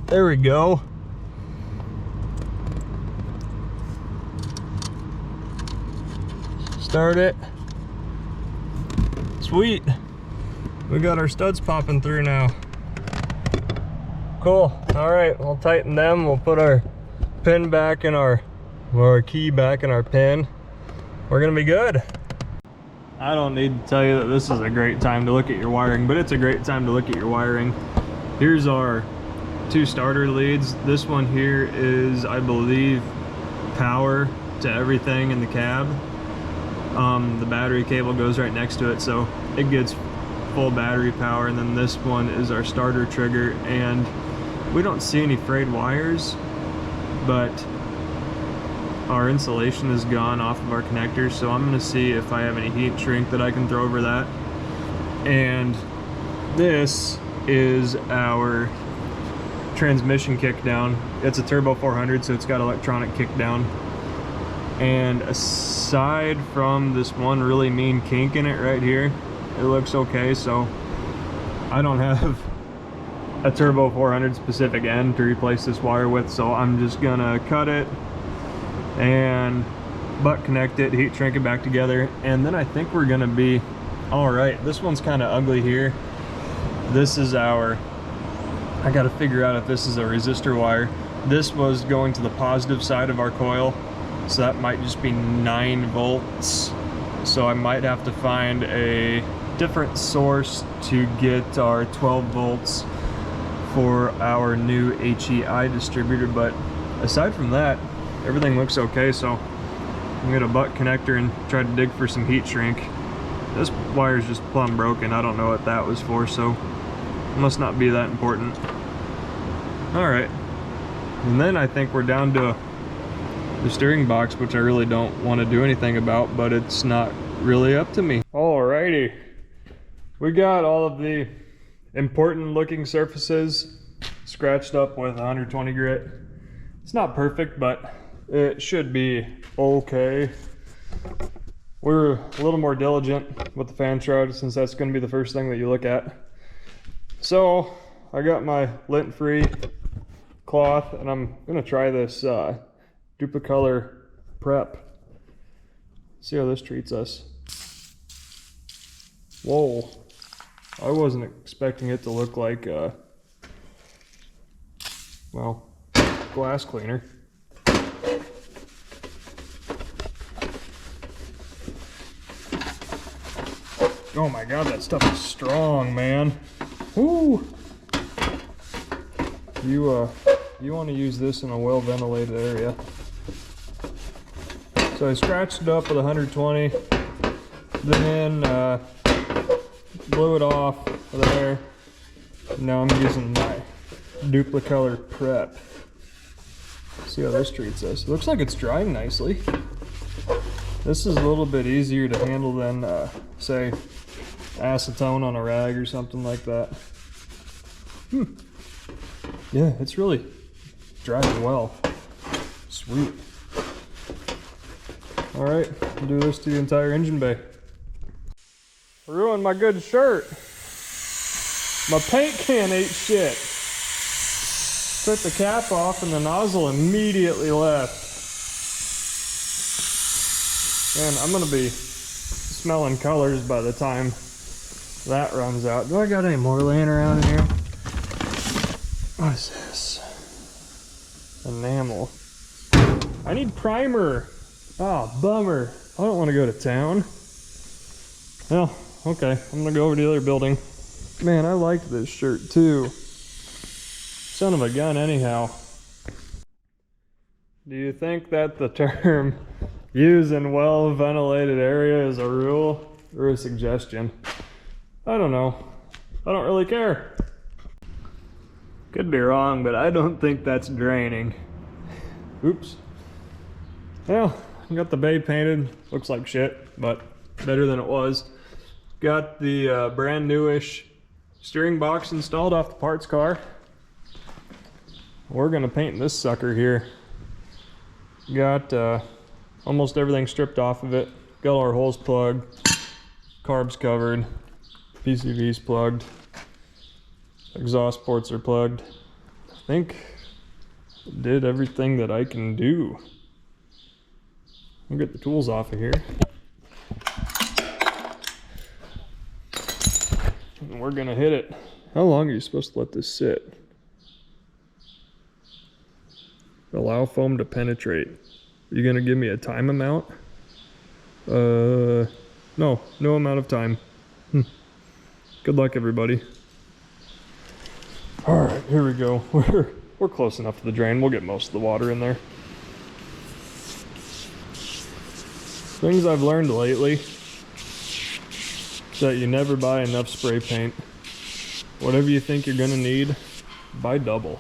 There we go. Start it. Sweet. We got our studs popping through now. Cool. All right, we'll tighten them. We'll put our pin back in our key back in our pin. We're gonna be good. I don't need to tell you that this is a great time to look at your wiring, but it's a great time to look at your wiring. Here's our 2 starter leads. This one here is, I believe, power to everything in the cab. The battery cable goes right next to it, so it gets full battery power. And then this one is our starter trigger, and we don't see any frayed wires, but our insulation is gone off of our connectors, so I'm going to see if I have any heat shrink that I can throw over that. And this is our transmission kickdown. It's a turbo 400, so it's got electronic kickdown. And aside from this one really mean kink in it right here, it looks okay. So I don't have a turbo 400 specific end to replace this wire with, so I'm just gonna cut it and butt connect it, heat shrink it back together, and then I think we're gonna be all right. This one's kind of ugly here. This is our, I gotta figure out if this is a resistor wire. This was going to the positive side of our coil, so that might just be 9 volts. So I might have to find a different source to get our 12 volts for our new HEI distributor. But aside from that, everything looks okay. So I'm gonna butt connector and try to dig for some heat shrink. This wire's just plumb broken. I don't know what that was for, so it must not be that important. All right, and then I think we're down to the steering box, which I really don't want to do anything about, but it's not really up to me. Alrighty, we got all of the important looking surfaces scratched up with 120 grit. It's not perfect, but it should be okay. We're a little more diligent with the fan shroud, since that's going to be the first thing that you look at. So I got my lint-free cloth, and I'm going to try this Duplicolor Prep. See how this treats us. Whoa, I wasn't expecting it to look like well, glass cleaner. Oh my god, that stuff is strong, man. Woo! You want to use this in a well ventilated area. So I scratched it up with 120, then blew it off there. Now I'm using my Duplicolor Prep. See how this treats us. It looks like it's drying nicely. This is a little bit easier to handle than say acetone on a rag or something like that. Yeah, it's really drying well. Sweet. All right, I'll do this to the entire engine bay. Ruined my good shirt. My paint can ate shit. Took the cap off and the nozzle immediately left. Man, I'm gonna be smelling colors by the time that runs out. Do I got any more laying around in here? What is this? Enamel. I need primer. Oh, bummer. I don't want to go to town. Well, okay. I'm going to go over to the other building. Man, I liked this shirt too. Son of a gun anyhow. Do you think that the term used in well-ventilated area is a rule or a suggestion? I don't know. I don't really care. Could be wrong, but I don't think that's draining. Oops. Well, got the bay painted. Looks like shit, but better than it was. Got the brand newish steering box installed off the parts car. We're gonna paint this sucker here. Got almost everything stripped off of it. Got all our holes plugged, carbs covered, PCVs plugged. Exhaust ports are plugged. I think I did everything that I can do. I'll get the tools off of here. And we're gonna hit it. How long are you supposed to let this sit? Allow foam to penetrate. Are you gonna give me a time amount? No amount of time. Good luck, everybody. All right, here we go. We're close enough to the drain. We'll get most of the water in there. Things I've learned lately is that you never buy enough spray paint. Whatever you think you're gonna need, buy double.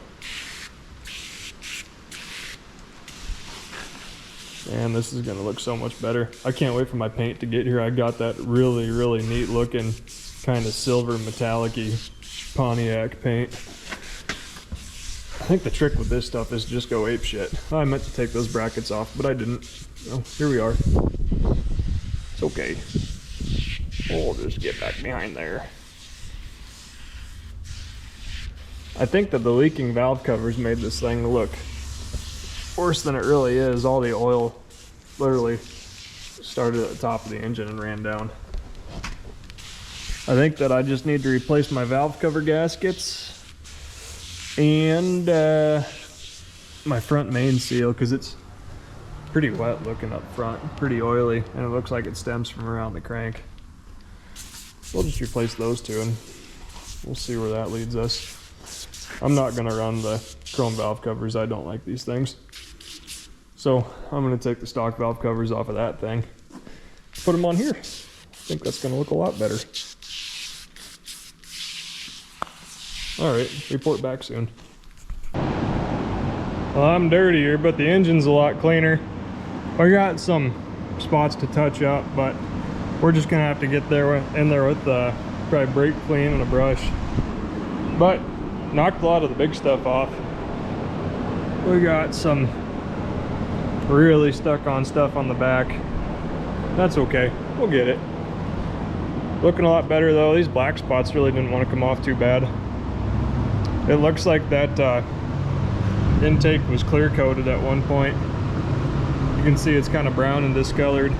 And this is gonna look so much better. I can't wait for my paint to get here. I got that really, really neat looking kind of silver metallic-y Pontiac paint. I think the trick with this stuff is just go ape shit. I meant to take those brackets off, but I didn't. So here we are. It's okay. We'll just get back behind there. I think that the leaking valve covers made this thing look worse than it really is. All the oil literally started at the top of the engine and ran down. I think that I just need to replace my valve cover gaskets and my front main seal, because it's pretty wet looking up front, pretty oily, and it looks like it stems from around the crank. We'll just replace those two and we'll see where that leads us. I'm not gonna run the chrome valve covers. I don't like these things. So I'm gonna take the stock valve covers off of that thing, put them on here. I think that's gonna look a lot better. All right, report back soon. Well, I'm dirtier, but the engine's a lot cleaner. I got some spots to touch up, but we're just gonna have to get there in there with probably brake clean and a brush. But knocked a lot of the big stuff off. We got some really stuck on stuff on the back. That's okay, we'll get it. Looking a lot better though. These black spots really didn't want to come off too bad. It looks like that intake was clear coated at one point. You can see it's kind of brown and discolored.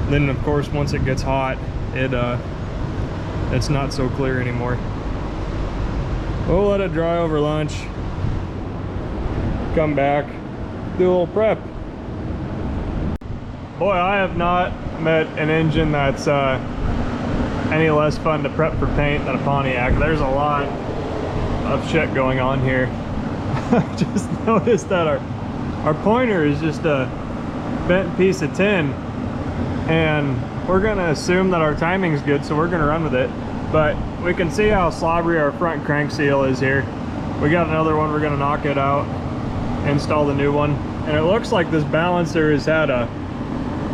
Then of course once it gets hot, it's not so clear anymore. We'll let it dry over lunch, come back, do a little prep. Boy, I have not met an engine that's any less fun to prep for paint than a Pontiac. There's a lot of shit going on here. I just noticed that our pointer is just a bent piece of tin, and we're gonna assume that our timing's good, so we're gonna run with it. But we can see how slobbery our front crank seal is here. We got another one, we're gonna knock it out, install the new one. And it looks like this balancer has had a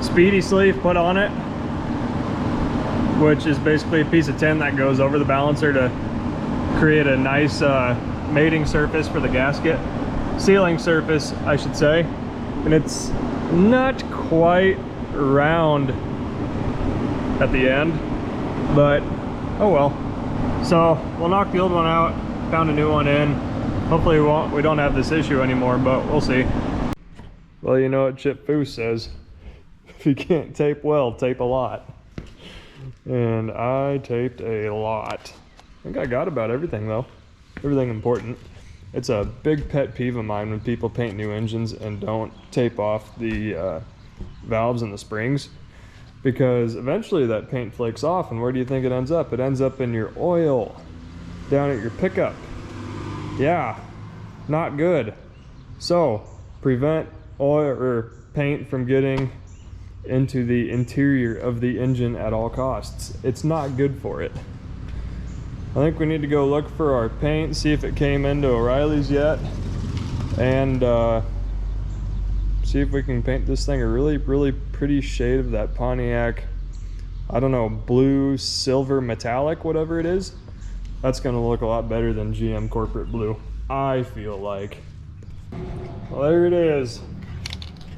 speedy sleeve put on it, which is basically a piece of tin that goes over the balancer to create a nice mating surface for the gasket. Sealing surface, I should say. And it's not quite round at the end, but oh well. So we'll knock the old one out, pound a new one in. Hopefully we don't have this issue anymore, but we'll see. Well, you know what Chip Foose says, if you can't tape well, tape a lot. And I taped a lot. I think I got about everything though, everything important. It's a big pet peeve of mine when people paint new engines and don't tape off the valves and the springs, because eventually that paint flakes off, and where do you think it ends up? It ends up in your oil, down at your pickup. Yeah, not good. So prevent oil or paint from getting into the interior of the engine at all costs. It's not good for it. I think we need to go look for our paint, see if it came into O'Reilly's yet, and see if we can paint this thing a really, really pretty shade of that Pontiac, I don't know, blue, silver, metallic, whatever it is. That's gonna look a lot better than GM corporate blue, I feel like. Well, there it is.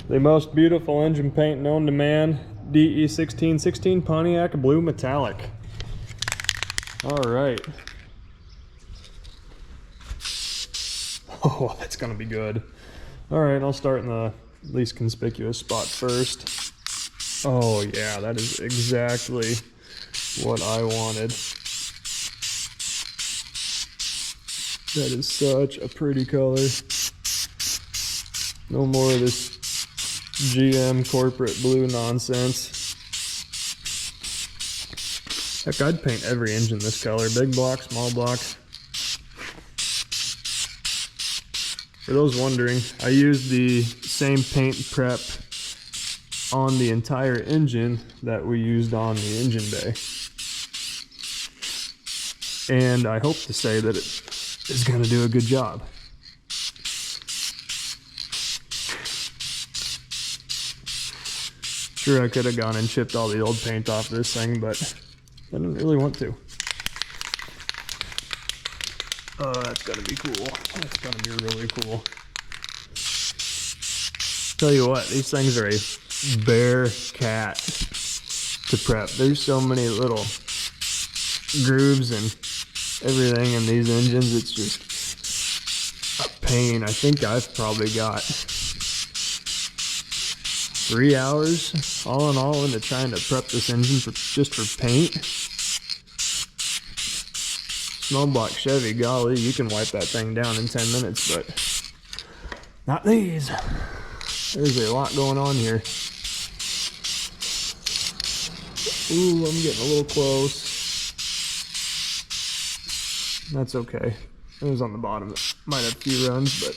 The most beautiful engine paint known to man, DE1616 Pontiac Blue Metallic. All right. Oh, that's gonna be good. All right, I'll start in the least conspicuous spot first. Oh yeah, that is exactly what I wanted. That is such a pretty color. No more of this GM corporate blue nonsense. Heck, I'd paint every engine this color, big block, small block. For those wondering, I used the same paint prep on the entire engine that we used on the engine bay. And I hope to say that it is going to do a good job. Sure, I could have gone and chipped all the old paint off this thing, but I didn't really want to. Oh, that's gotta be cool. That's gotta be really cool. Tell you what, these things are a bear cat to prep. There's so many little grooves and everything in these engines, it's just a pain. I think I've probably got 3 hours all in all into trying to prep this engine just for paint. Small block Chevy, golly, you can wipe that thing down in 10 minutes, but not these. There's a lot going on here. Ooh, I'm getting a little close. That's okay. It was on the bottom. It might have a few runs, but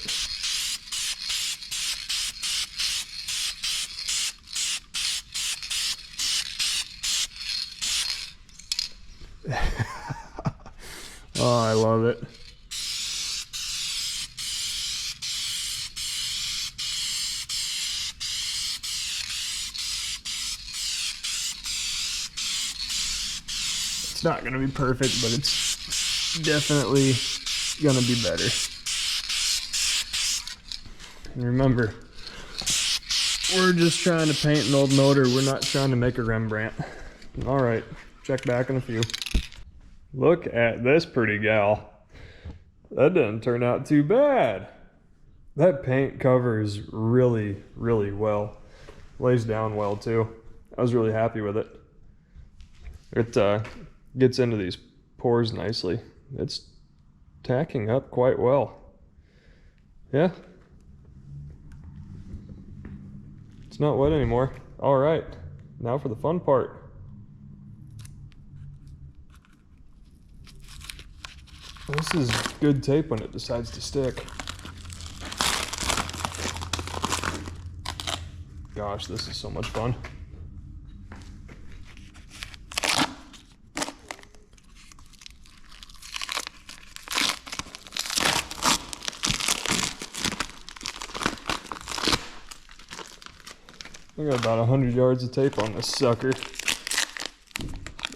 oh, I love it. It's not going to be perfect, but it's definitely going to be better. And remember, we're just trying to paint an old motor. We're not trying to make a Rembrandt. All right, check back in a few. Look at this pretty gal. That didn't turn out too bad. That paint covers really, really well. Lays down well too. I was really happy with it. It gets into these pores nicely. It's tacking up quite well. Yeah. It's not wet anymore. All right, now for the fun part. This is good tape when it decides to stick. Gosh, this is so much fun. I got about 100 yards of tape on this sucker.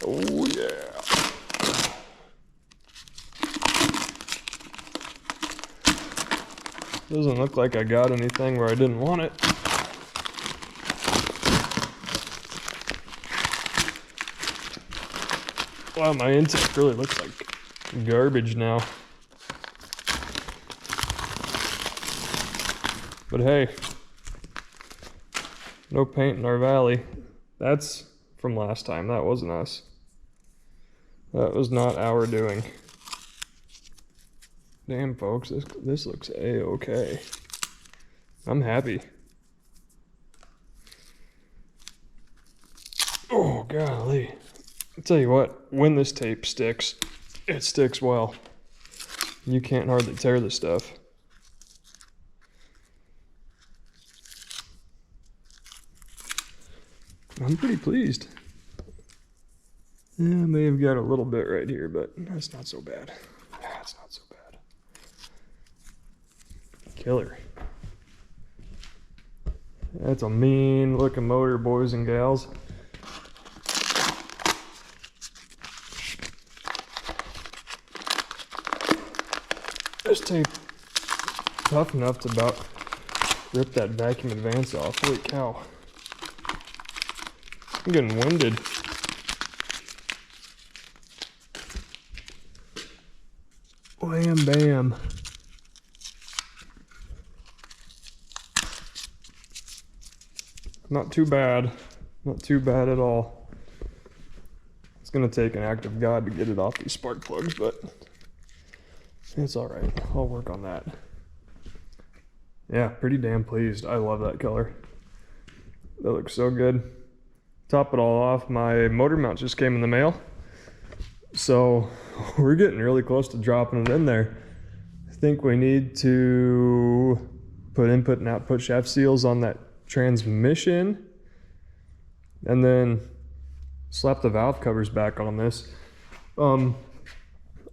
Oh yeah. Doesn't look like I got anything where I didn't want it. Wow, my intake really looks like garbage now. But hey, no paint in our valley. That's from last time. That wasn't us. That was not our doing. Damn, folks, this looks a-okay. I'm happy. Oh, golly. I'll tell you what, when this tape sticks, it sticks well. You can't hardly tear this stuff. I'm pretty pleased. Yeah, I may have got a little bit right here, but that's not so bad. That's not so bad. Killer. That's a mean looking motor, boys and gals. This tape tough enough to about rip that vacuum advance off. Holy cow. I'm getting winded. Wham bam. not too bad. Not too bad at all. It's gonna take an act of God to get it off these spark plugs, but it's all right. I'll work on that. Yeah, pretty damn pleased. I love that color. That looks so good. Top it all off, my motor mount just came in the mail. So we're getting really close to dropping it in there. I think we need to put input and output shaft seals on that transmission and then slap the valve covers back on this.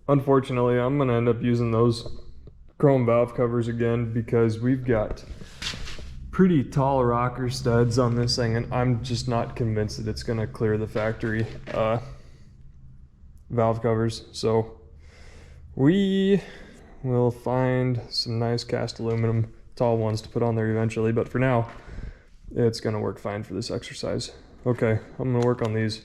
Unfortunately, I'm gonna end up using those chrome valve covers again because we've got pretty tall rocker studs on this thing, and I'm just not convinced that it's gonna clear the factory valve covers. So we will find some nice cast aluminum tall ones to put on there eventually, but for now it's gonna work fine for this exercise. Okay, I'm gonna work on these.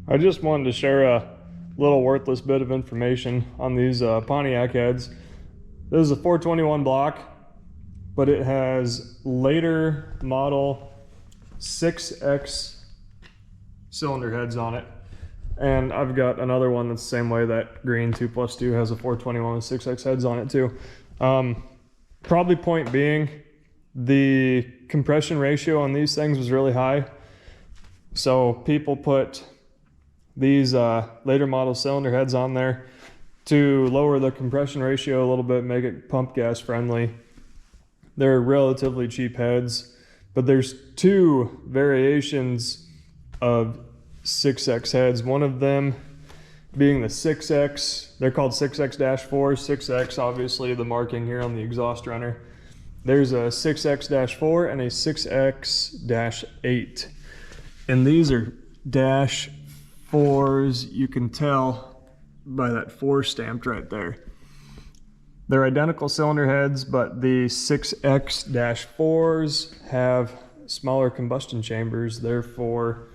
I just wanted to share a little worthless bit of information on these Pontiac heads. This is a 421 block, but it has later model 6X cylinder heads on it. And I've got another one that's the same way. That green 2+2 has a 421 with 6X heads on it too. Probably point being, the compression ratio on these things was really high. So people put these later model cylinder heads on there to lower the compression ratio a little bit, make it pump gas friendly. They're relatively cheap heads, but there's two variations of 6X heads. One of them being the 6X, they're called 6X-4, 6X, obviously the marking here on the exhaust runner. There's a 6X-4 and a 6X-8. And these are -4s, you can tell by that 4 stamped right there. They're identical cylinder heads, but the 6X-4s have smaller combustion chambers, therefore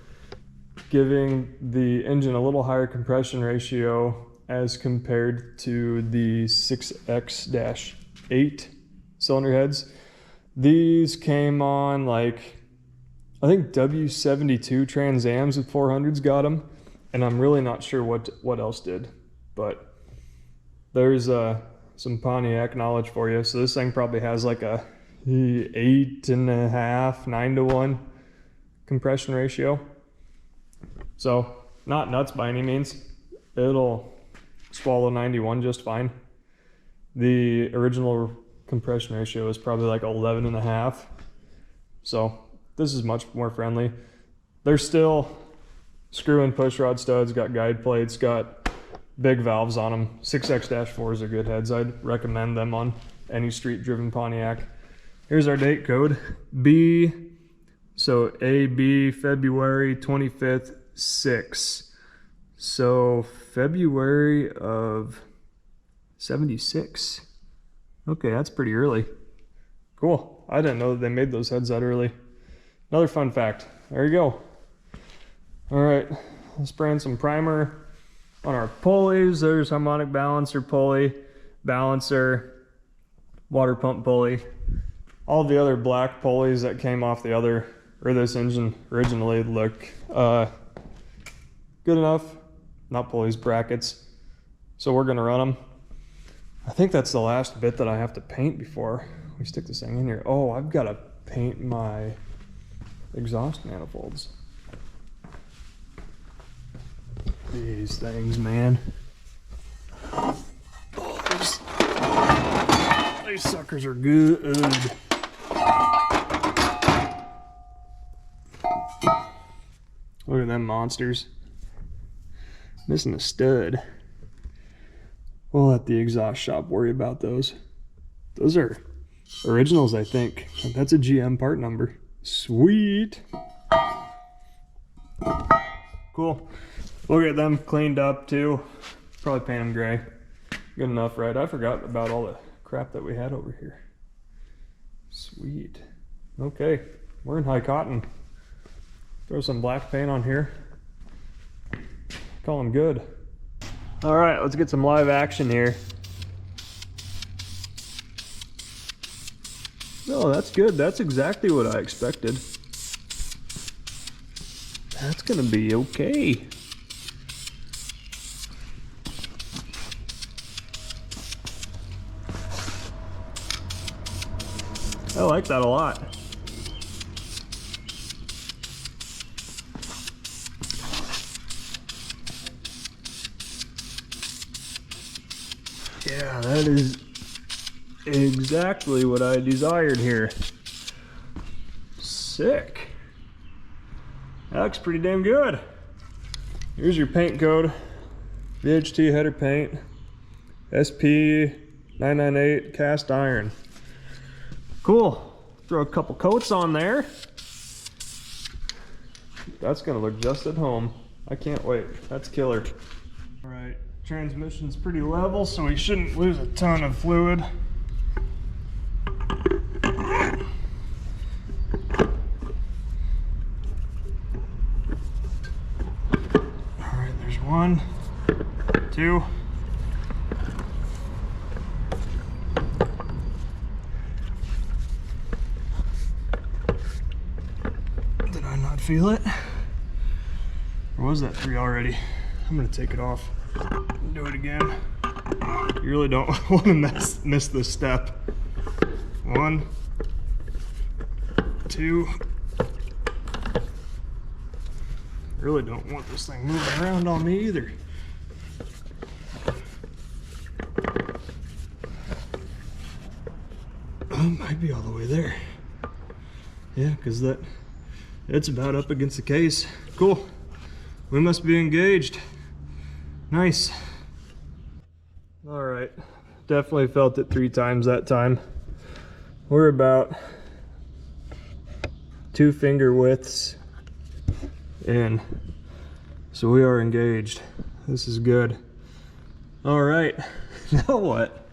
giving the engine a little higher compression ratio as compared to the 6X-8 cylinder heads. These came on like, I think W72 Trans Ams with 400s got them, and I'm really not sure what else did, but there's some Pontiac knowledge for you. So this thing probably has like a 8.5, 9-to-1 compression ratio. So not nuts by any means. It'll swallow 91 just fine. The original compression ratio is probably like 11.5. So this is much more friendly. They're still screw and push rod studs, got guide plates, got big valves on them. 6X-4s are good heads. I'd recommend them on any street driven Pontiac. Here's our date code. B, so AB, February 25th, 6. So February of 76. Okay, that's pretty early. Cool. I didn't know that they made those heads that early. Another fun fact. There you go. All right, let's spray in some primer on our pulleys. There's harmonic balancer pulley, balancer, water pump pulley. All the other black pulleys that came off the other, or this engine originally, look good enough. Not pulleys, brackets. So we're gonna run them. I think that's the last bit that I have to paint before we stick this thing in here. Oh, I've got to paint my exhaust manifolds. These things, man. Oh, these suckers are good. Look at them monsters. Missing a stud. We'll let the exhaust shop worry about those. Those are originals, I think. That's a GM part number. Sweet. Cool. We'll get them cleaned up too. Probably paint them gray. Good enough, right? I forgot about all the crap that we had over here. Sweet. Okay, we're in high cotton. Throw some black paint on here. Call them good. All right, let's get some live action here. No, that's good. That's exactly what I expected. That's gonna be okay. I like that a lot. Yeah, that is exactly what I desired here. Sick. That looks pretty damn good. Here's your paint code. VHT header paint. SP998 cast iron. Cool. Throw a couple coats on there. That's gonna look just at home. I can't wait. That's killer. All right, transmission's pretty level, so we shouldn't lose a ton of fluid. All right, there's 1, 2. Did I not feel it? Or was that 3 already? I'm gonna take it off and do it again. You really don't want to miss this step. 1, 2. Really don't want this thing moving around on me either. Might be all the way there. Yeah, because it's about up against the case. Cool. We must be engaged. Nice. All right. Definitely felt it 3 times that time. We're about 2 finger widths in. So we are engaged. This is good. All right. Now what?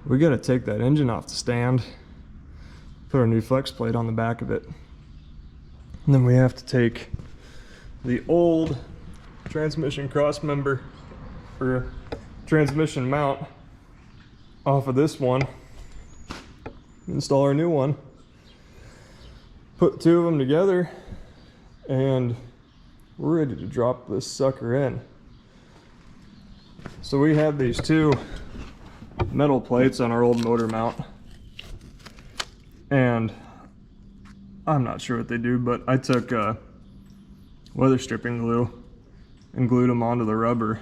We gotta take that engine off the stand. Put our new Flexplate on the back of it. And then we have to take the old transmission cross member or transmission mount off of this one, install our new one, put 2 of them together, and we're ready to drop this sucker in. So we have these 2 metal plates on our old motor mount, and I'm not sure what they do, but I took weather stripping glue and glued them onto the rubber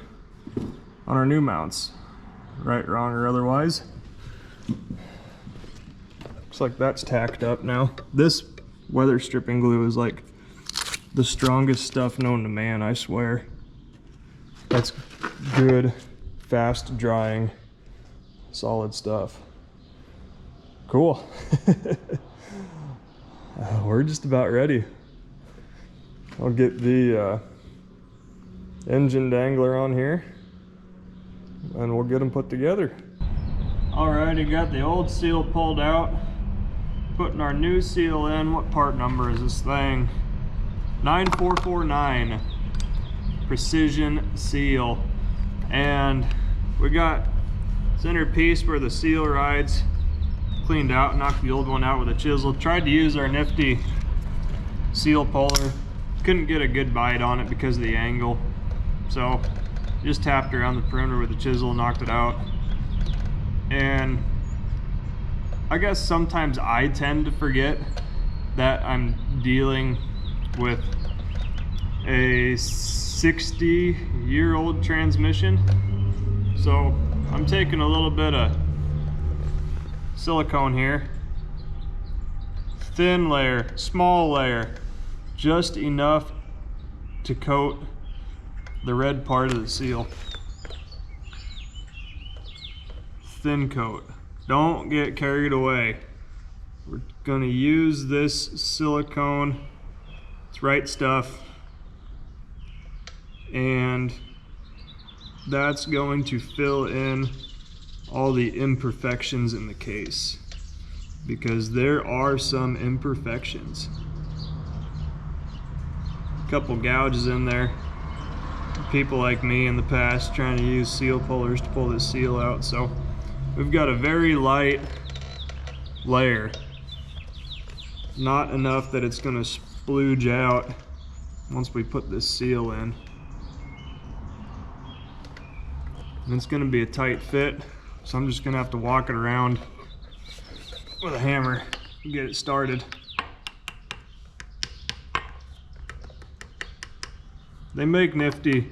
on our new mounts. Right, wrong, or otherwise. Looks like that's tacked up now. This weather stripping glue is like the strongest stuff known to man, I swear. That's good, fast drying, solid stuff. Cool. We're just about ready. I'll get the engine dangler on here and we'll get them put together. Alrighty, got the old seal pulled out, putting our new seal in. What part number is this thing? 9449 precision seal. And we got center piece where the seal rides cleaned out, knocked the old one out with a chisel. Tried to use our nifty seal puller, couldn't get a good bite on it because of the angle, so just tapped around the perimeter with a chisel, knocked it out. And I guess sometimes I tend to forget that I'm dealing with a 60-year-old transmission, so I'm taking a little bit of silicone here, thin layer, small layer, just enough to coat the red part of the seal. Thin coat. Don't get carried away. We're gonna use this silicone. It's right stuff, and that's going to fill in all the imperfections in the case, because there are some imperfections. A couple gouges in there. People like me in the past trying to use seal pullers to pull this seal out, so we've got a very light layer. Not enough that it's gonna splooge out once we put this seal in. And it's gonna be a tight fit, so I'm just gonna have to walk it around with a hammer and get it started. They make nifty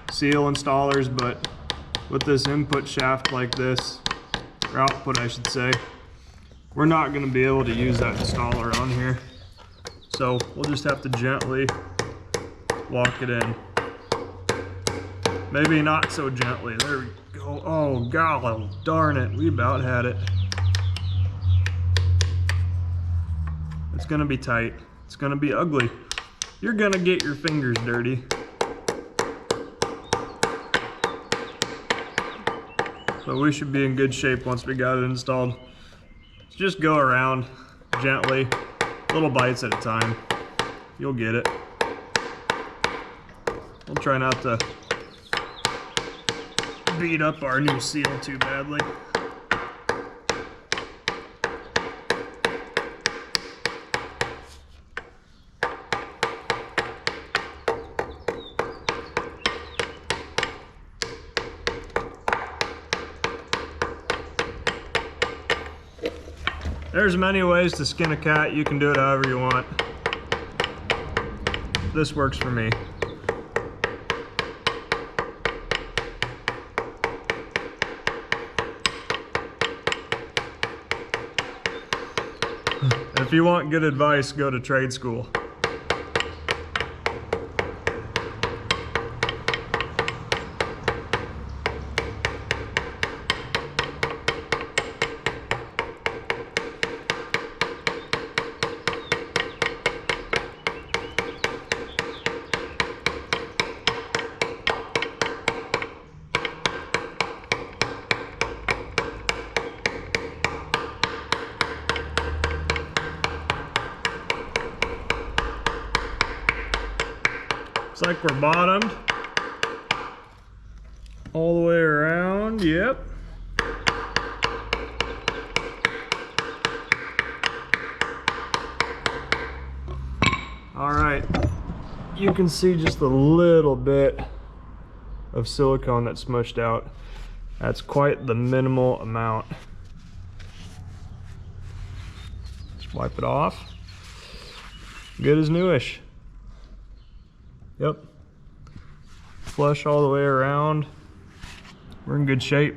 seal installers, but with this input shaft like this, or output I should say, we're not going to be able to use that installer on here. So we'll just have to gently walk it in. Maybe not so gently. There we go. Oh, golly darn it. We about had it. It's going to be tight. It's going to be ugly. You're going to get your fingers dirty. But we should be in good shape once we got it installed. Just go around gently, little bites at a time. You'll get it. We'll try not to beat up our new seal too badly. There's many ways to skin a cat. You can do it however you want. This works for me. If you want good advice, go to trade school. Looks like we're bottomed all the way around. Yep. All right, you can see just a little bit of silicone that's smushed out. That's quite the minimal amount. Just wipe it off. Good as newish. Yep. Flush all the way around. We're in good shape.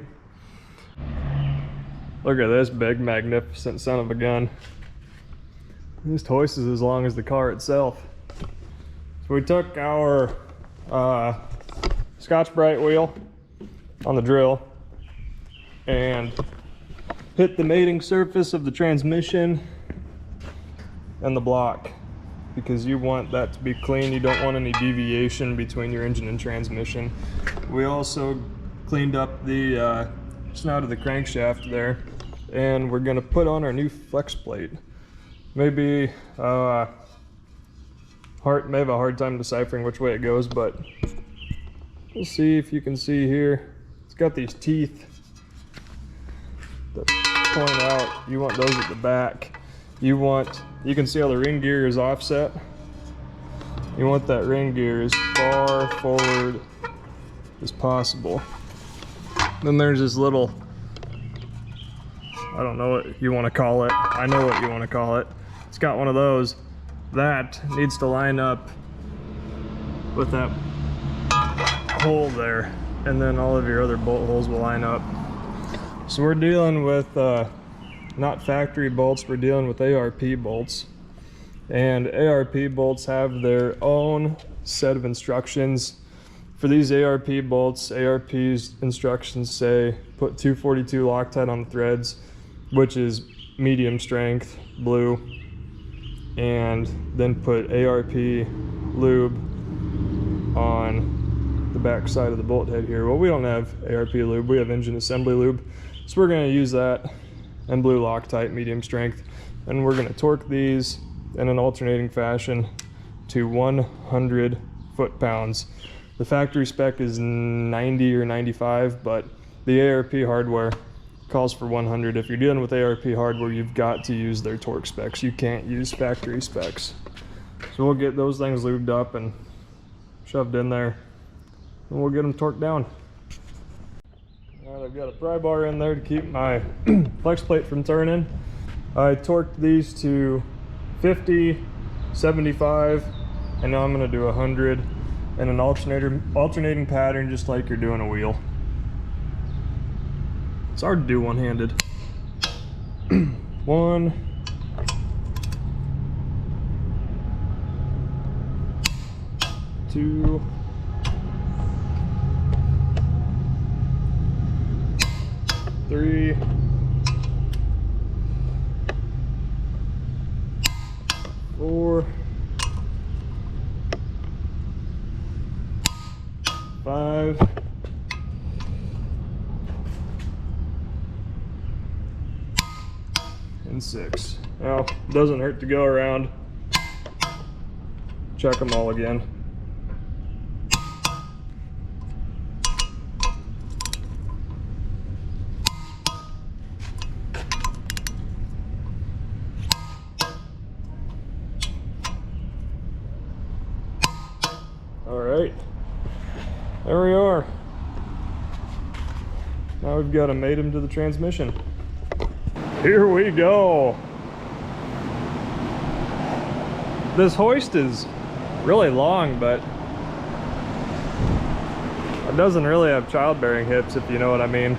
Look at this big, magnificent son of a gun. This hoist is as long as the car itself. So we took our Scotch-Brite wheel on the drill and hit the mating surface of the transmission and the block, because you want that to be clean. You don't want any deviation between your engine and transmission. We also cleaned up the snout of the crankshaft there, and we're gonna put on our new Flexplate. Maybe may have a hard time deciphering which way it goes, but we'll see if you can see here. It's got these teeth that point out. You want those at the back. You can see how the ring gear is offset. You want that ring gear as far forward as possible. Then there's this little, I don't know what you want to call it. I know what you want to call it. It's got one of those. That needs to line up with that hole there, and then all of your other bolt holes will line up. So we're dealing with not factory bolts, we're dealing with ARP bolts. And ARP bolts have their own set of instructions. For these ARP bolts, ARP's instructions say put 242 Loctite on the threads, which is medium strength, blue, and then put ARP lube on the back side of the bolt head here. Well, we don't have ARP lube, we have engine assembly lube. So we're gonna use that and blue Loctite, medium strength, and we're gonna torque these in an alternating fashion to 100 foot-pounds. The factory spec is 90 or 95, but the ARP hardware calls for 100. If you're dealing with ARP hardware, you've got to use their torque specs. You can't use factory specs. So we'll get those things lubed up and shoved in there, and we'll get them torqued down. All right, I've got a pry bar in there to keep my flex plate from turning. I torqued these to 50, 75, and now I'm going to do 100 in an alternating pattern, just like you're doing a wheel. It's hard to do one-handed. 1, 2, 3, 4, 5, and 6. Well, doesn't hurt to go around, check them all again. All right, there we are. Now we've got to mate them to the transmission. Here we go. This hoist is really long, but it doesn't really have childbearing hips, if you know what I mean.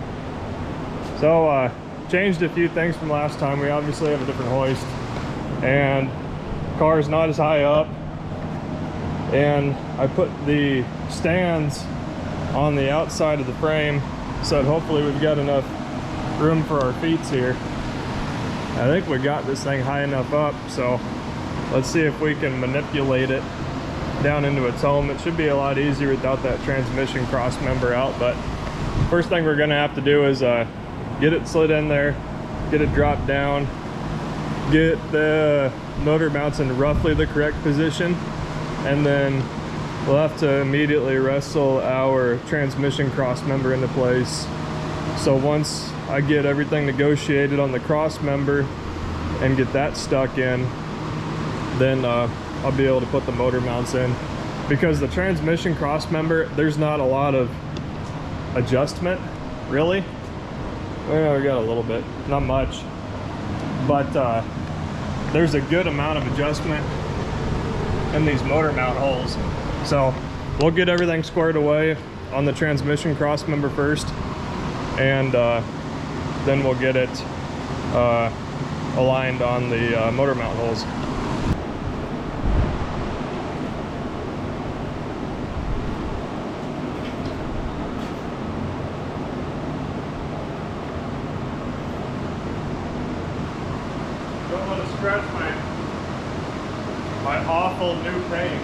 So changed a few things from last time. We obviously have a different hoist, and the car is not as high up, and I put the stands on the outside of the frame, so hopefully we've got enough room for our feet here. I think we got this thing high enough up, so let's see if we can manipulate it down into its home. It should be a lot easier without that transmission cross member out, but first thing we're gonna have to do is get it slid in there, get it dropped down, get the motor mounts in roughly the correct position, and then we'll have to immediately wrestle our transmission cross member into place. So once I get everything negotiated on the cross member and get that stuck in, then I'll be able to put the motor mounts in. Because the transmission cross member, there's not a lot of adjustment, really. Well, we got a little bit, not much, but there's a good amount of adjustment in these motor mount holes. So we'll get everything squared away on the transmission cross member first, and then we'll get it aligned on the motor mount holes. Don't want to scratch my awful new paint.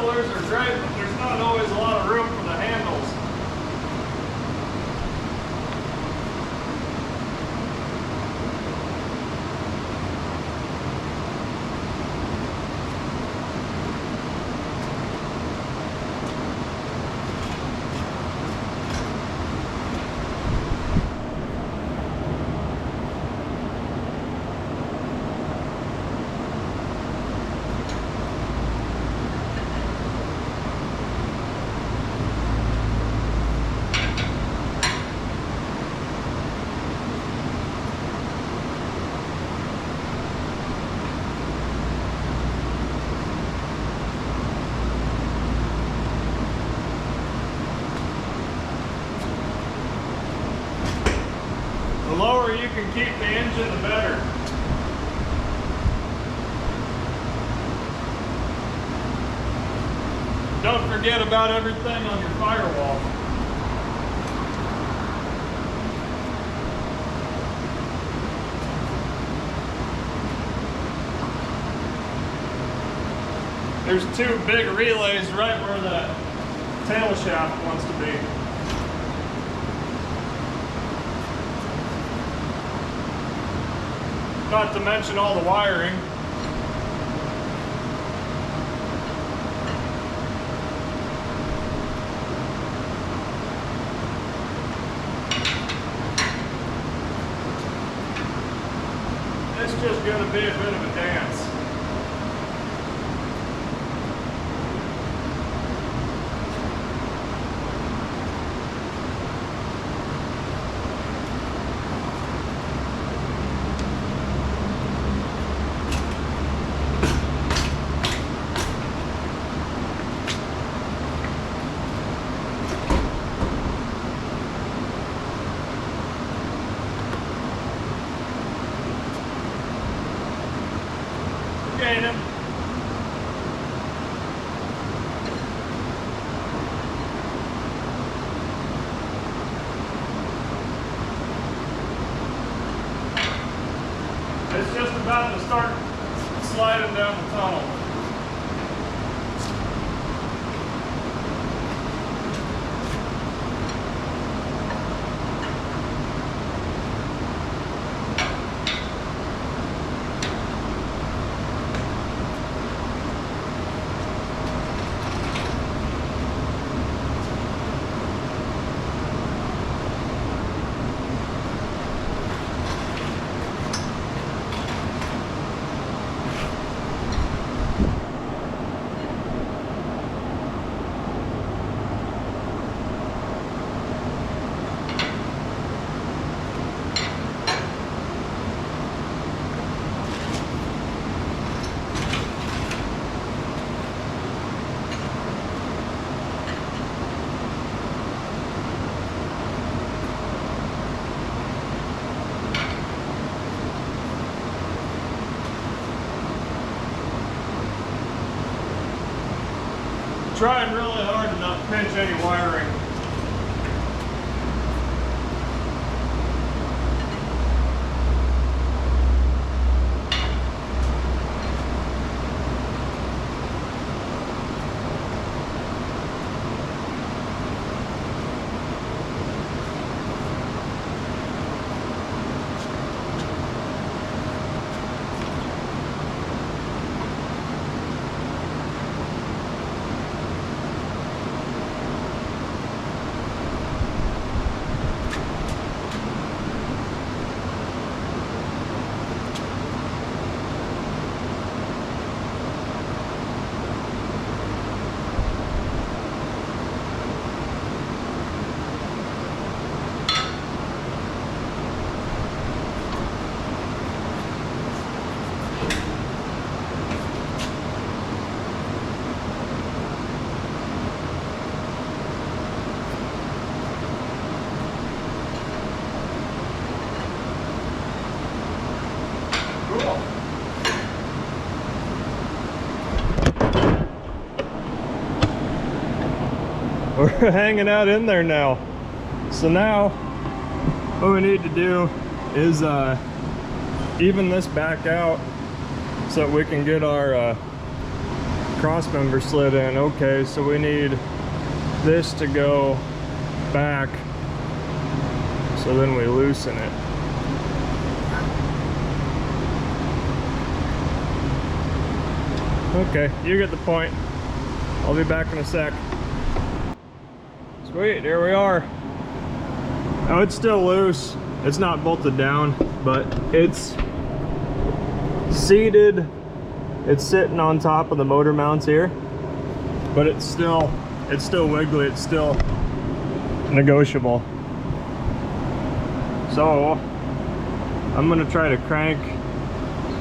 couplers are great, but there's not always a lot of room for the handles. The lower you can keep the engine, the better. Don't forget about everything on your firewall. There's two big relays right where the tail shaft wants to be. Not to mention all the wiring. It's just going to be a bit of a dance. Him. It's just about to start sliding down the tunnel. Trying really hard to not pinch any wiring. We're hanging out in there now. So now what we need to do is even this back out so that we can get our cross member slid in. Okay, so we need this to go back, so then we loosen it. Okay, you get the point. I'll be back in a sec. Sweet, here we are. Now it's still loose. It's not bolted down, but it's seated. It's sitting on top of the motor mounts here, but it's still wiggly. It's still negotiable. So I'm gonna try to crank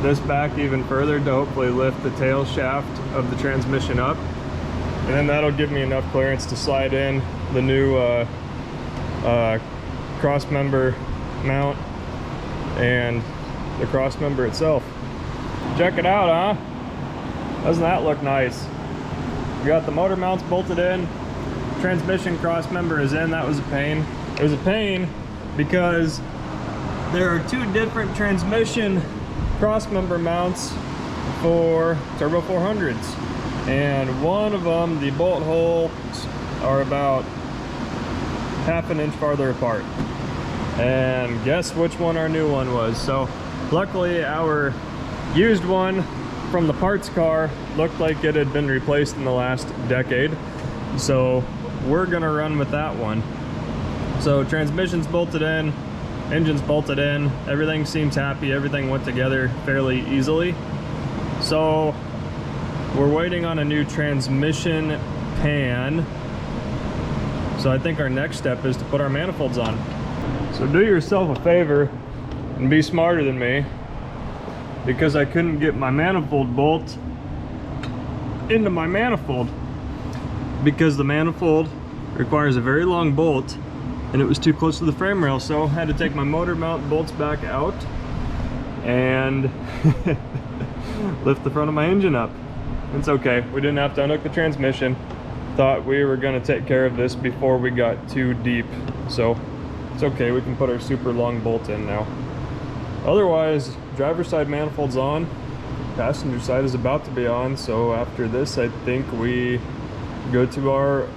this back even further to hopefully lift the tail shaft of the transmission up, and then that'll give me enough clearance to slide in the new cross member mount and the cross member itself. Check it out, huh? Doesn't that look nice? We got the motor mounts bolted in, transmission cross member is in. That was a pain. It was a pain because there are two different transmission cross member mounts for Turbo 400s, and one of them, the bolt holes are about half an inch farther apart, and guess which one our new one was. So luckily our used one from the parts car looked like it had been replaced in the last decade, so we're gonna run with that one. So transmission's bolted in, engine's bolted in, everything seems happy, everything went together fairly easily. So we're waiting on a new transmission pan. So I think our next step is to put our manifolds on. So do yourself a favor and be smarter than me, because I couldn't get my manifold bolt into my manifold, because the manifold requires a very long bolt and it was too close to the frame rail. So I had to take my motor mount bolts back out and lift the front of my engine up. It's okay, we didn't have to unhook the transmission. Thought we were gonna take care of this before we got too deep, so it's okay, we can put our super long bolt in now. Otherwise, driver's side manifold's on, passenger side is about to be on, so after this I think we go to our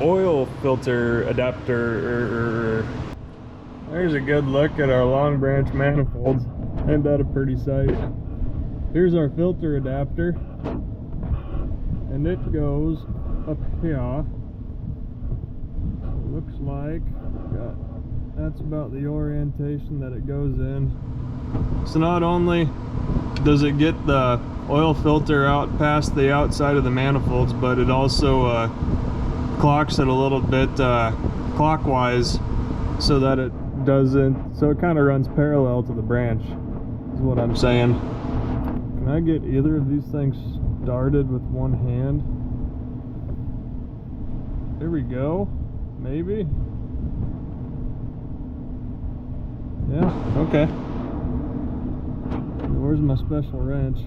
oil filter adapter. There's a good look at our long branch manifolds. Ain't that a pretty sight? Here's our filter adapter, and it goes up here. It looks like that's about the orientation that it goes in. So not only does it get the oil filter out past the outside of the manifolds, but it also clocks it a little bit clockwise, so that it doesn't, so it kind of runs parallel to the branch, is what I'm saying. Can I get either of these things started with one hand? There we go. Maybe. Yeah, okay. Where's my special wrench?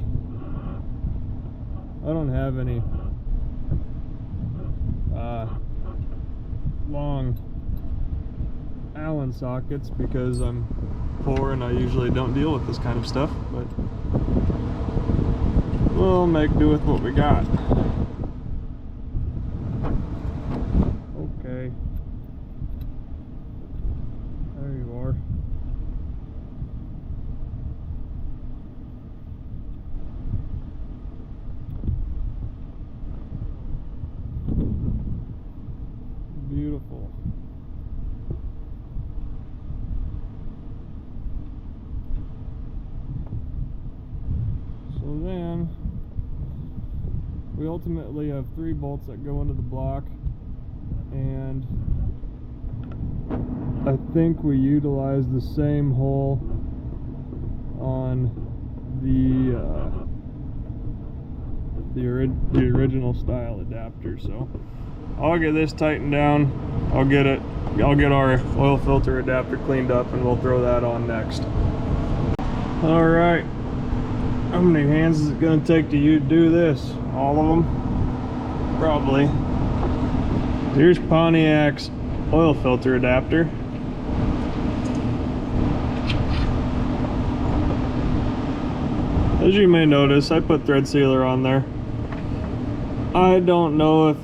I don't have any long Allen sockets because I'm poor and I usually don't deal with this kind of stuff, but we'll make do with what we got. Okay. There you are. Beautiful. So then we ultimately have 3 bolts that go into the block, and I think we utilize the same hole on the original style adapter. So I'll get this tightened down, I'll get our oil filter adapter cleaned up, and we'll throw that on next. Alright, how many hands is it going to take to do this? All of them? Probably. Here's Pontiac's oil filter adapter. As you may notice, I put thread sealer on there. I don't know if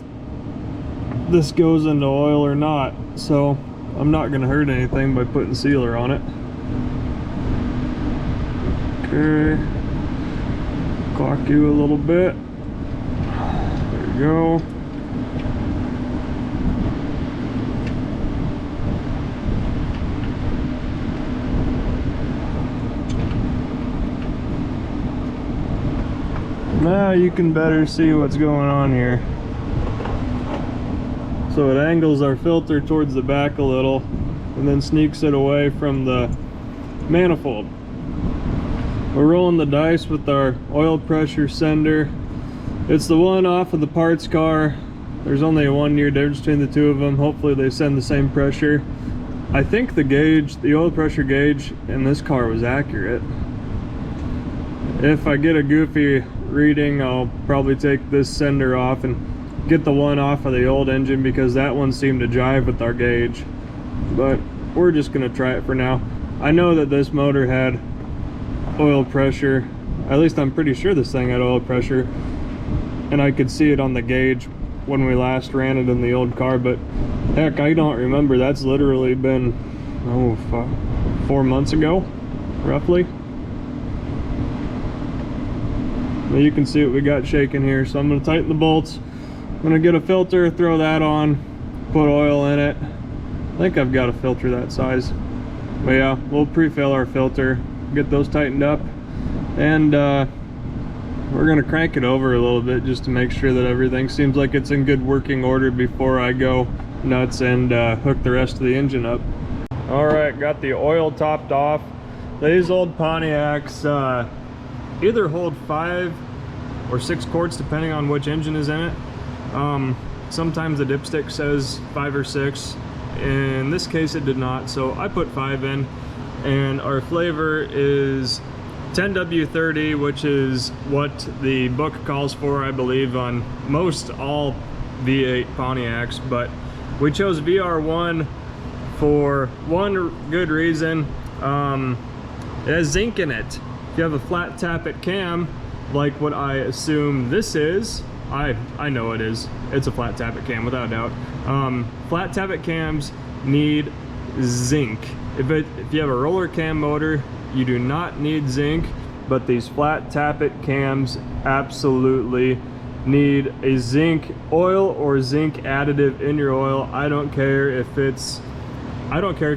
this goes into oil or not, so I'm not going to hurt anything by putting sealer on it. Okay, clock you a little bit. There you go. Now you can better see what's going on here. So it angles our filter towards the back a little and then sneaks it away from the manifold. We're rolling the dice with our oil pressure sender. It's the one off of the parts car. There's only a 1 year difference between the two of them. Hopefully they send the same pressure. I think the gauge, the oil pressure gauge in this car was accurate. If I get a goofy reading, I'll probably take this sender off and get the one off of the old engine, because that one seemed to jive with our gauge. But we're just gonna try it for now. I know that this motor had oil pressure. At least I'm pretty sure this thing had oil pressure, and I could see it on the gauge when we last ran it in the old car. But heck, I don't remember. That's literally been 4 months ago, roughly. Well, you can see what we got shaking here, so I'm going to tighten the bolts. I'm going to get a filter, throw that on, put oil in it. I think I've got a filter that size. But yeah, we'll pre-fill our filter, get those tightened up, and we're going to crank it over a little bit just to make sure that everything seems like it's in good working order before I go nuts and hook the rest of the engine up. Alright, got the oil topped off. These old Pontiacs either hold 5 or 6 quarts depending on which engine is in it. Sometimes the dipstick says 5 or 6. In this case it did not, so I put 5 in, and our flavor is 10W30, which is what the book calls for, I believe, on most all V8 Pontiacs. But we chose VR1 for one good reason. It has zinc in it. If you have a flat tappet cam, like what I assume this is, I know it is. It's a flat tappet cam without a doubt. Flat tappet cams need zinc. If you have a roller cam motor, you do not need zinc, but these flat tappet cams absolutely need a zinc oil or zinc additive in your oil. I don't care if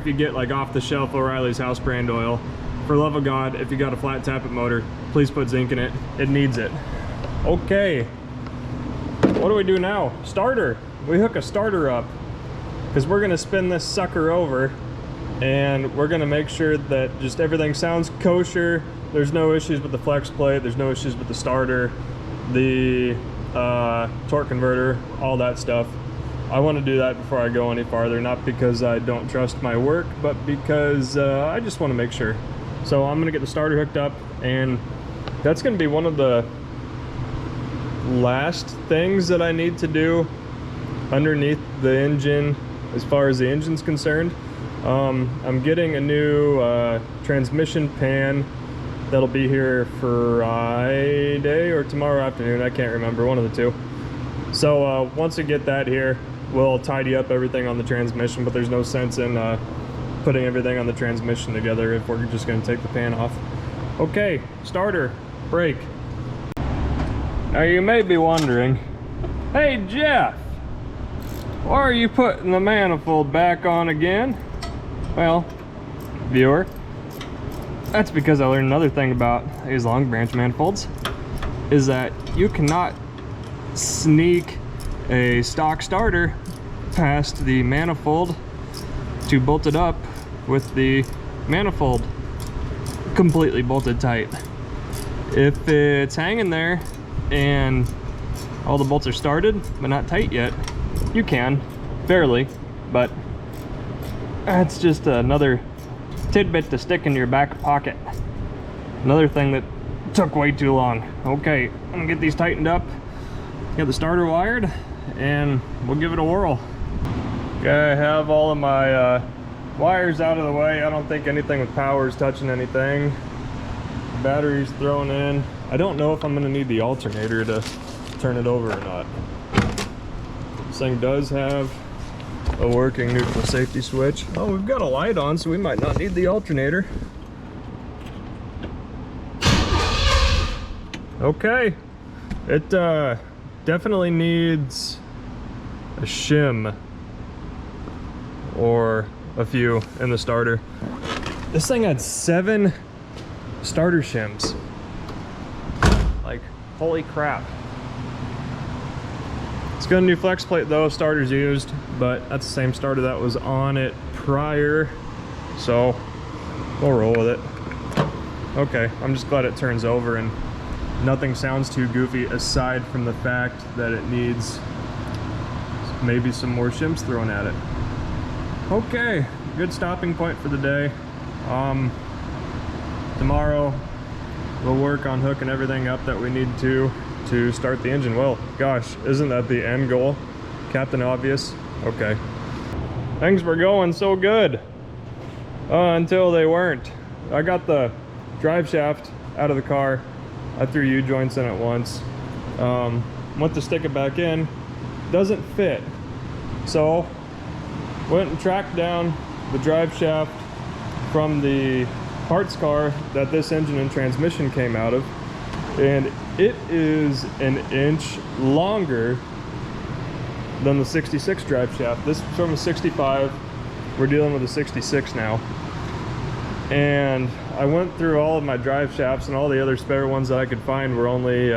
you get like off the shelf O'Reilly's house brand oil. For love of God, if you got a flat tappet motor, please put zinc in it. It needs it. Okay, what do we do now? Starter. We hook a starter up because we're gonna spin this sucker over, and we're gonna make sure that just everything sounds kosher. There's no issues with the flex plate. There's no issues with the starter, the torque converter, all that stuff. I want to do that before I go any farther, not because I don't trust my work, but because I just want to make sure. So I'm gonna get the starter hooked up, and that's gonna be one of the last things that I need to do underneath the engine as far as the engine's concerned. I'm getting a new transmission pan that'll be here Friday or tomorrow afternoon. I can't remember, one of the two. So once we get that here, we'll tidy up everything on the transmission, but there's no sense in putting everything on the transmission together if we're just going to take the pan off. Okay, starter, brake. Now you may be wondering, hey Jeff, why are you putting the manifold back on again? Well, viewer, that's because I learned another thing about these long branch manifolds, is that you cannot sneak a stock starter past the manifold to bolt it up with the manifold completely bolted tight. If it's hanging there and all the bolts are started but not tight yet, you can, barely, but that's just another tidbit to stick in your back pocket. Another thing that took way too long. Okay, I'm gonna get these tightened up, get the starter wired, and we'll give it a whirl. Okay, I have all of my wires out of the way. I don't think anything with power is touching anything. Battery's thrown in. I don't know if I'm gonna need the alternator to turn it over or not. This thing does have a working neutral safety switch. Oh, we've got a light on, so we might not need the alternator. Okay, it definitely needs a shim or a few in the starter. This thing had 7 starter shims. Like, holy crap. It's got a new Flexplate though, starter's used, but that's the same starter that was on it prior, so we'll roll with it. Okay, I'm just glad it turns over and nothing sounds too goofy aside from the fact that it needs maybe some more shims thrown at it. Okay, good stopping point for the day. Tomorrow we'll work on hooking everything up that we need to start the engine. Well, gosh, isn't that the end goal? Captain Obvious? Okay. Things were going so good until they weren't. I got the drive shaft out of the car. I threw U-joints in it once. Went to stick it back in. Doesn't fit. So, went and tracked down the drive shaft from the parts car that this engine and transmission came out of, and it is an inch longer than the 66 drive shaft. This is from a 65. We're dealing with a 66 now. And I went through all of my drive shafts, and all the other spare ones that I could find were only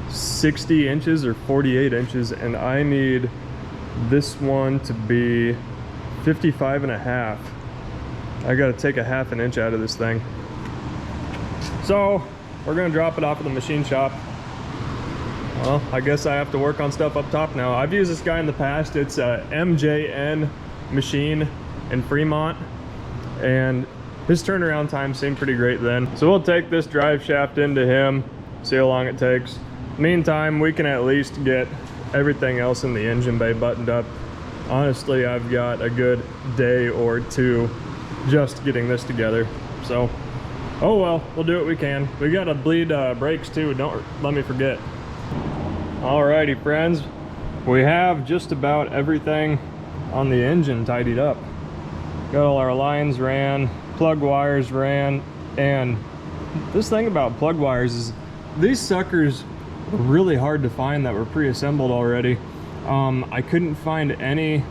60 inches or 48 inches, and I need this one to be 55 and a half. I gotta take a half an inch out of this thing. So we're gonna drop it off at the machine shop. Well, I guess I have to work on stuff up top now. I've used this guy in the past. It's a MJN machine in Fremont, and his turnaround time seemed pretty great then. So we'll take this drive shaft into him, see how long it takes. Meantime, we can at least get everything else in the engine bay buttoned up. Honestly, I've got a good day or two just getting this together. So, oh well, we'll do what we can. We gotta bleed brakes too, don't let me forget. Alrighty friends, we have just about everything on the engine tidied up. Got all our lines ran, plug wires ran, and this thing about plug wires is these suckers are really hard to find that were pre-assembled already. I couldn't find any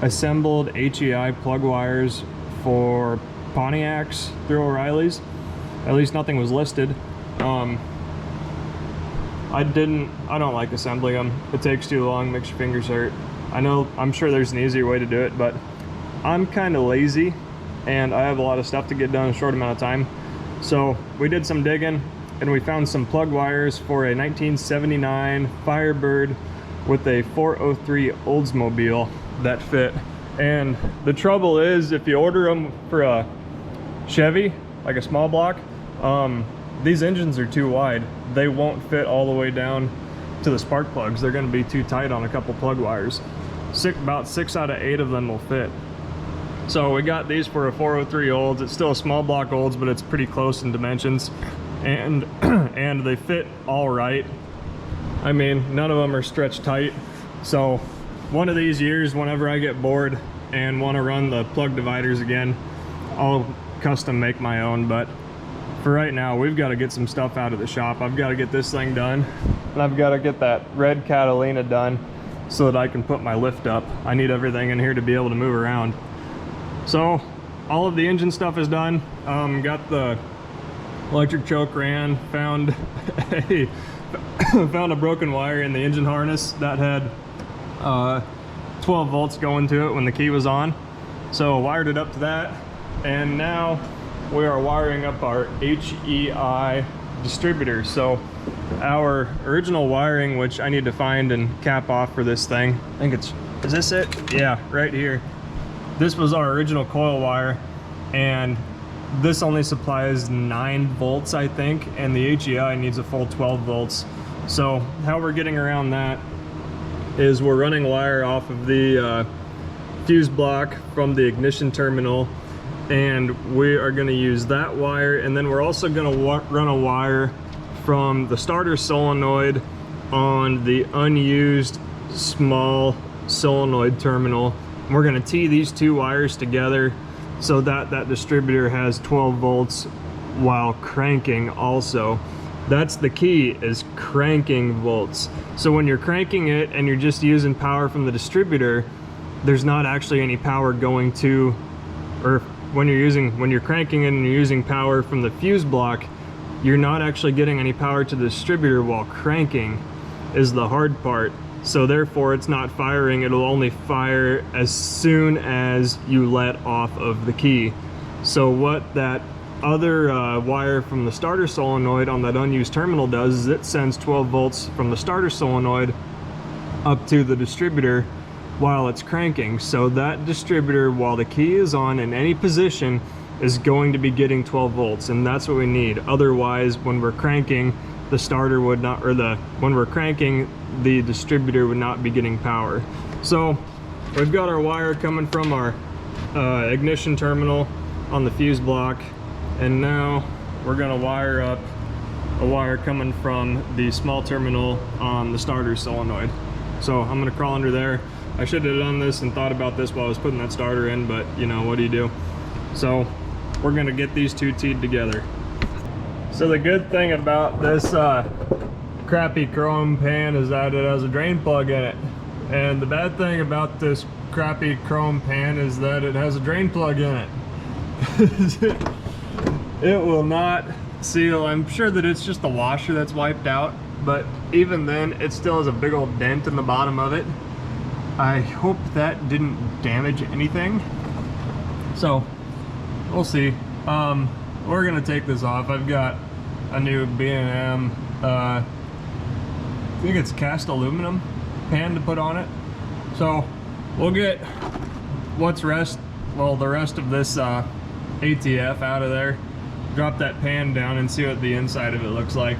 assembled HEI plug wires for Pontiacs through O'Reilly's. At least nothing was listed. I don't like assembling them. It takes too long, makes your fingers hurt. I'm sure there's an easier way to do it, but I'm kind of lazy and I have a lot of stuff to get done in a short amount of time. So we did some digging and we found some plug wires for a 1979 Firebird with a 403 Oldsmobile that fit. And the trouble is, if you order them for a Chevy, like a small block, these engines are too wide. They won't fit all the way down to the spark plugs. They're going to be too tight on a couple plug wires. About 6 out of 8 of them will fit. So we got these for a 403 Olds. It's still a small block Olds, but it's pretty close in dimensions, and and they fit all right. I mean, none of them are stretched tight. So one of these years, whenever I get bored and want to run the plug dividers again, I'll custom make my own. But for right now, we've got to get some stuff out of the shop. I've got to get this thing done, and I've got to get that red Catalina done so that I can put my lift up. I need everything in here to be able to move around. So all of the engine stuff is done. Got the electric choke ran, found a broken wire in the engine harness that had 12 volts going to it when the key was on. So wired it up to that, and now we are wiring up our HEI distributor. So our original wiring, which I need to find and cap off for this thing, I think is this it? Yeah, right here. This was our original coil wire, and this only supplies 9 volts, I think, and the HEI needs a full 12 volts. So how we're getting around that is we're running wire off of the fuse block from the ignition terminal, and we are going to use that wire, and then we're also going to run a wire from the starter solenoid on the unused small solenoid terminal. We're going to tee these two wires together so that that distributor has 12 volts while cranking also. That's the key, is cranking volts. So when you're cranking it and you're just using power from the distributor, there's not actually any power going to, or when you're cranking it and you're using power from the fuse block, you're not actually getting any power to the distributor while cranking is the hard part. So therefore it's not firing, it'll only fire as soon as you let off of the key. So what that other wire from the starter solenoid on that unused terminal does is it sends 12 volts from the starter solenoid up to the distributor while it's cranking. So that distributor, while the key is on in any position, is going to be getting 12 volts, and that's what we need. Otherwise, when we're cranking, the starter would not, or when we're cranking, the distributor would not be getting power. So we've got our wire coming from our ignition terminal on the fuse block, and now we're gonna wire up a wire coming from the small terminal on the starter solenoid. So I'm gonna crawl under there. I should have done this and thought about this while I was putting that starter in, but you know, what do you do? So we're gonna get these two teed together. So the good thing about this crappy chrome pan is that it has a drain plug in it. And the bad thing about this crappy chrome pan is that it has a drain plug in it. It will not seal. I'm sure that it's just the washer that's wiped out, but even then it still has a big old dent in the bottom of it. I hope that didn't damage anything. So we'll see. We're gonna take this off. I've got a new B&M, I think it's cast aluminum pan to put on it. So we'll get the rest of this ATF out of there, drop that pan down and see what the inside of it looks like.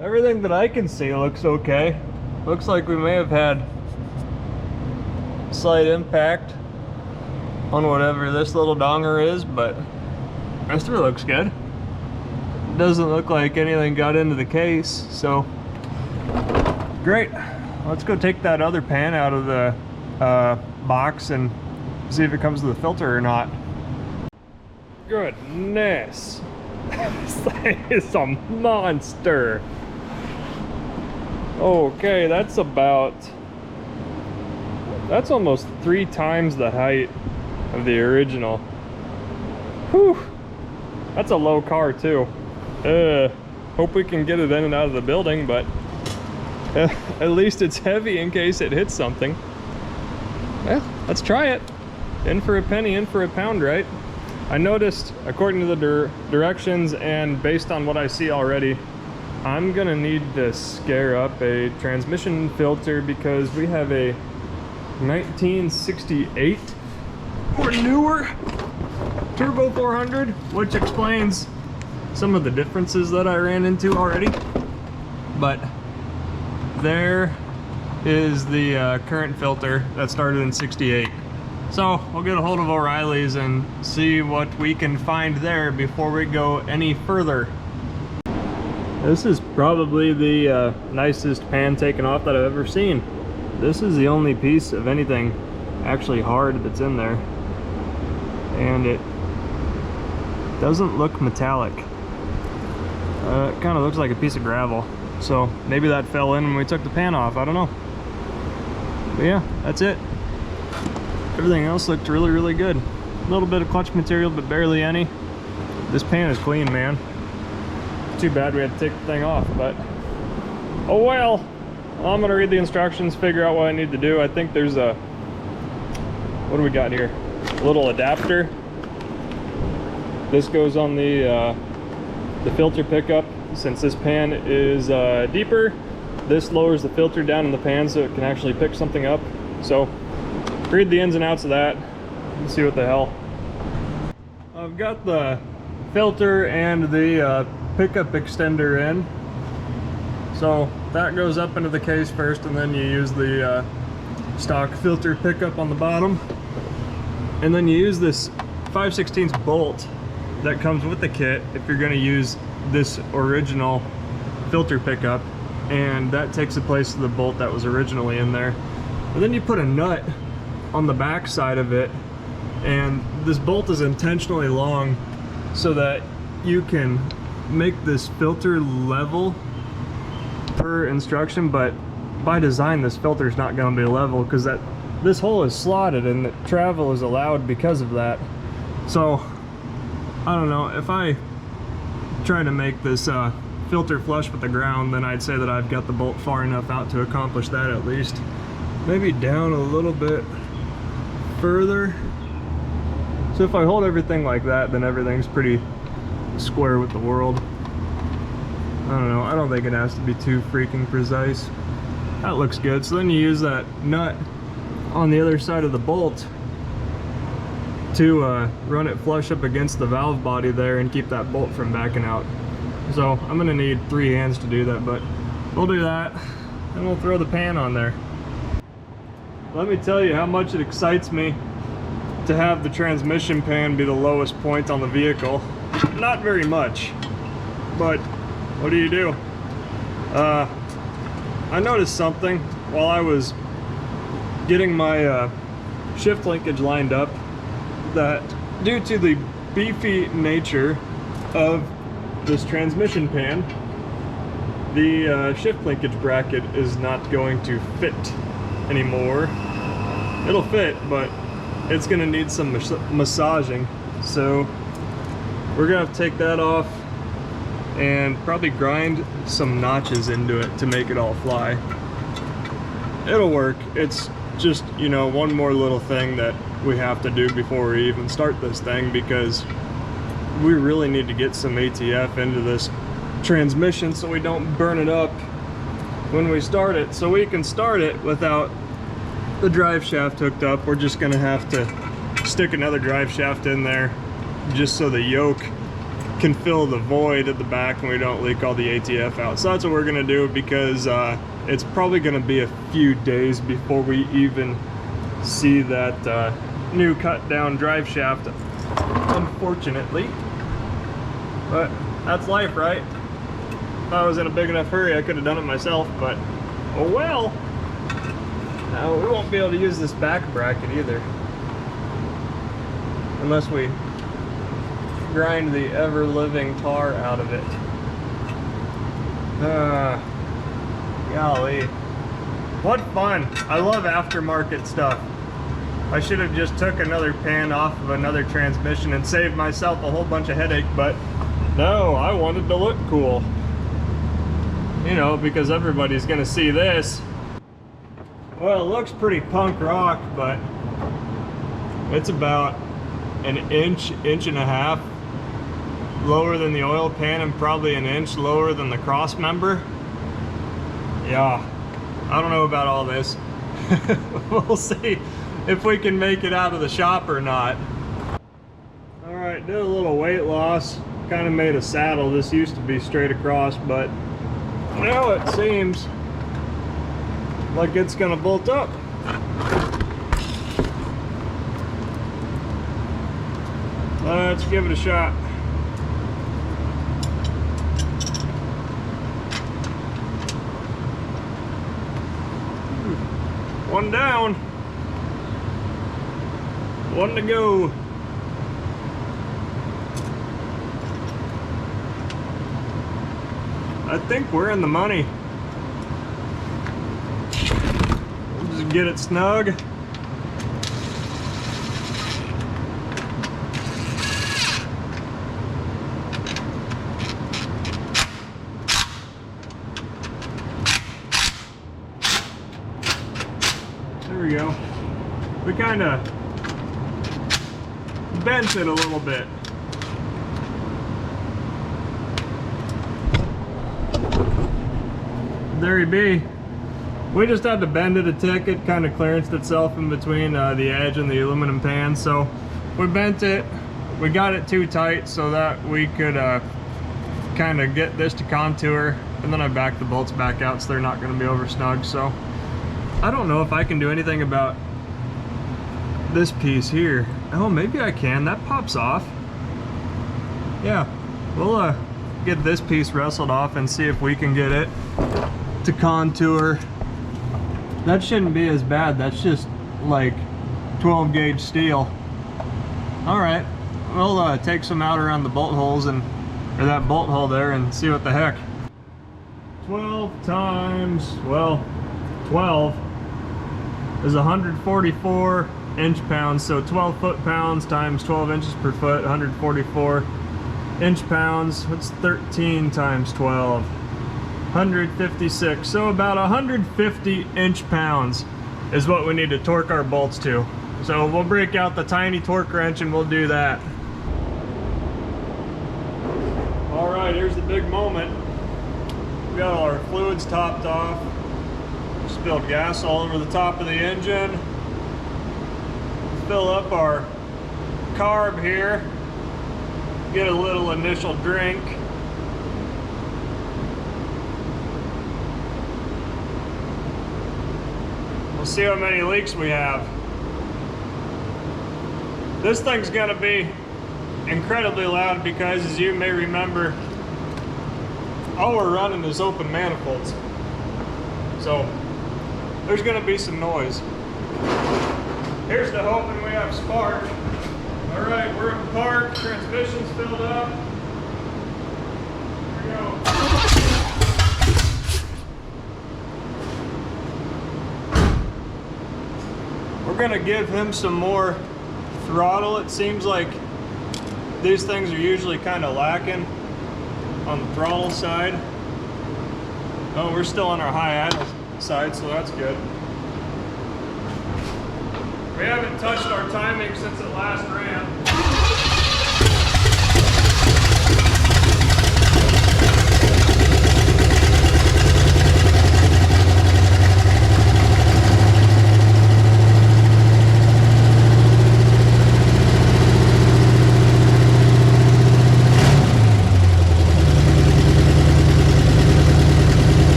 Everything that I can see looks okay. Looks like we may have had slight impact on whatever this little donger is, but the rest of it looks good. It doesn't look like anything got into the case, so great. Let's go take that other pan out of the box and see if it comes with a filter or not. Goodness, this thing is a monster. Okay, that's almost 3 times the height of the original. Whew, that's a low car too. Hope we can get it in and out of the building, but at least it's heavy in case it hits something. Well, let's try it. In for a penny, in for a pound, right? I noticed, according to the directions and based on what I see already, I'm gonna need to scare up a transmission filter because we have a 1968 or newer turbo 400, which explains some of the differences that I ran into already. But there is the current filter that started in 68. So we'll get a hold of O'Reilly's and see what we can find there before we go any further. This is probably the nicest pan taken off that I've ever seen. This is the only piece of anything actually hard that's in there, and it doesn't look metallic. It kind of looks like a piece of gravel, so maybe that fell in when we took the pan off. I don't know, but yeah, that's it. Everything else looked really, really good. A little bit of clutch material, but barely any. This pan is clean, man. Too bad we had to take the thing off, but oh well. I'm gonna read the instructions, figure out what I need to do. I think there's a, what do we got here? A little adapter. This goes on the filter pickup. Since this pan is deeper, this lowers the filter down in the pan so it can actually pick something up. So read the ins and outs of that and see what the hell. I've got the filter and the pickup extender in. So that goes up into the case first, and then you use the stock filter pickup on the bottom. And then you use this 5/16 bolt that comes with the kit if you're going to use this original filter pickup. and that takes the place of the bolt that was originally in there. But then you put a nut on the back side of it, and this bolt is intentionally long so that you can make this filter level per instruction, but by design this filter is not going to be level because this hole is slotted and travel is allowed because of that. So I don't know, if I try to make this filter flush with the ground, then I'd say that I've got the bolt far enough out to accomplish that at least. Maybe down a little bit further. So if I hold everything like that, then everything's pretty square with the world. I don't know, I don't think it has to be too freaking precise. That looks good. So then you use that nut on the other side of the bolt to run it flush up against the valve body there and keep that bolt from backing out. So I'm gonna need 3 hands to do that, but we'll do that and we'll throw the pan on there. Let me tell you how much it excites me to have the transmission pan be the lowest point on the vehicle. Not very much, but what do? I noticed something while I was getting my shift linkage lined up, that due to the beefy nature of this transmission pan, the shift linkage bracket is not going to fit anymore. It'll fit, but it's gonna need some massaging. So we're gonna have to take that off and probably grind some notches into it to make it all fly. It'll work. It's just, you know, one more little thing that we have to do before we even start this thing, because we really need to get some ATF into this transmission so we don't burn it up when we start it. So we can start it without the drive shaft hooked up. We're just gonna have to stick another drive shaft in there just so the yoke can fill the void at the back and we don't leak all the ATF out. So that's what we're gonna do, because it's probably gonna be a few days before we even see that new cut down drive shaft, unfortunately. But that's life, right? If I was in a big enough hurry I could have done it myself, but oh well. Now we won't be able to use this back bracket either unless we grind the ever-living tar out of it. Golly. What fun. I love aftermarket stuff. I should have just took another pan off of another transmission and saved myself a whole bunch of headache, but no, I wanted to look cool. You know, because everybody's gonna see this. Well, it looks pretty punk rock, but it's about an inch and a half lower than the oil pan and probably an inch lower than the cross member. Yeah, I don't know about all this. We'll see if we can make it out of the shop or not. All right, did a little weight loss, kind of made a saddle. This used to be straight across, but now it seems like it's gonna bolt up. Let's give it a shot. One down, one to go. I think we're in the money. We'll just get it snug. There we go. We kind of bent it a little bit. There he be. We just had to bend it a tick. It kind of clearanced itself in between the edge and the aluminum pan. So we bent it. We got it too tight so that we could kind of get this to contour. And then I backed the bolts back out so they're not going to be over snug. So I don't know if I can do anything about this piece here. Oh, maybe I can. That pops off. Yeah, we'll get this piece wrestled off and see if we can get it to contour. That shouldn't be as bad. That's just like 12 gauge steel. All right, we'll take some out around the bolt holes or that bolt hole there and see what the heck. 12 times, well, 12 is 144 inch-pounds, so 12 foot-pounds times 12 inches per foot, 144 inch-pounds. What's 13 times 12? 156. So about 150 inch-pounds is what we need to torque our bolts to. So we'll break out the tiny torque wrench and we'll do that. All right, here's the big moment. We got all our fluids topped off. Spilled gas all over the top of the engine. Fill up our carb here. Get a little initial drink. We'll see how many leaks we have. This thing's gonna be incredibly loud because, as you may remember, all we're running is open manifolds. So there's gonna be some noise. Here's to hoping we have spark. All right, we're in park, transmission's filled up. Here we go. We're gonna give him some more throttle. It seems like these things are usually kind of lacking on the throttle side. Oh, we're still on our high idle side, so that's good. We haven't touched our timing since it last ran.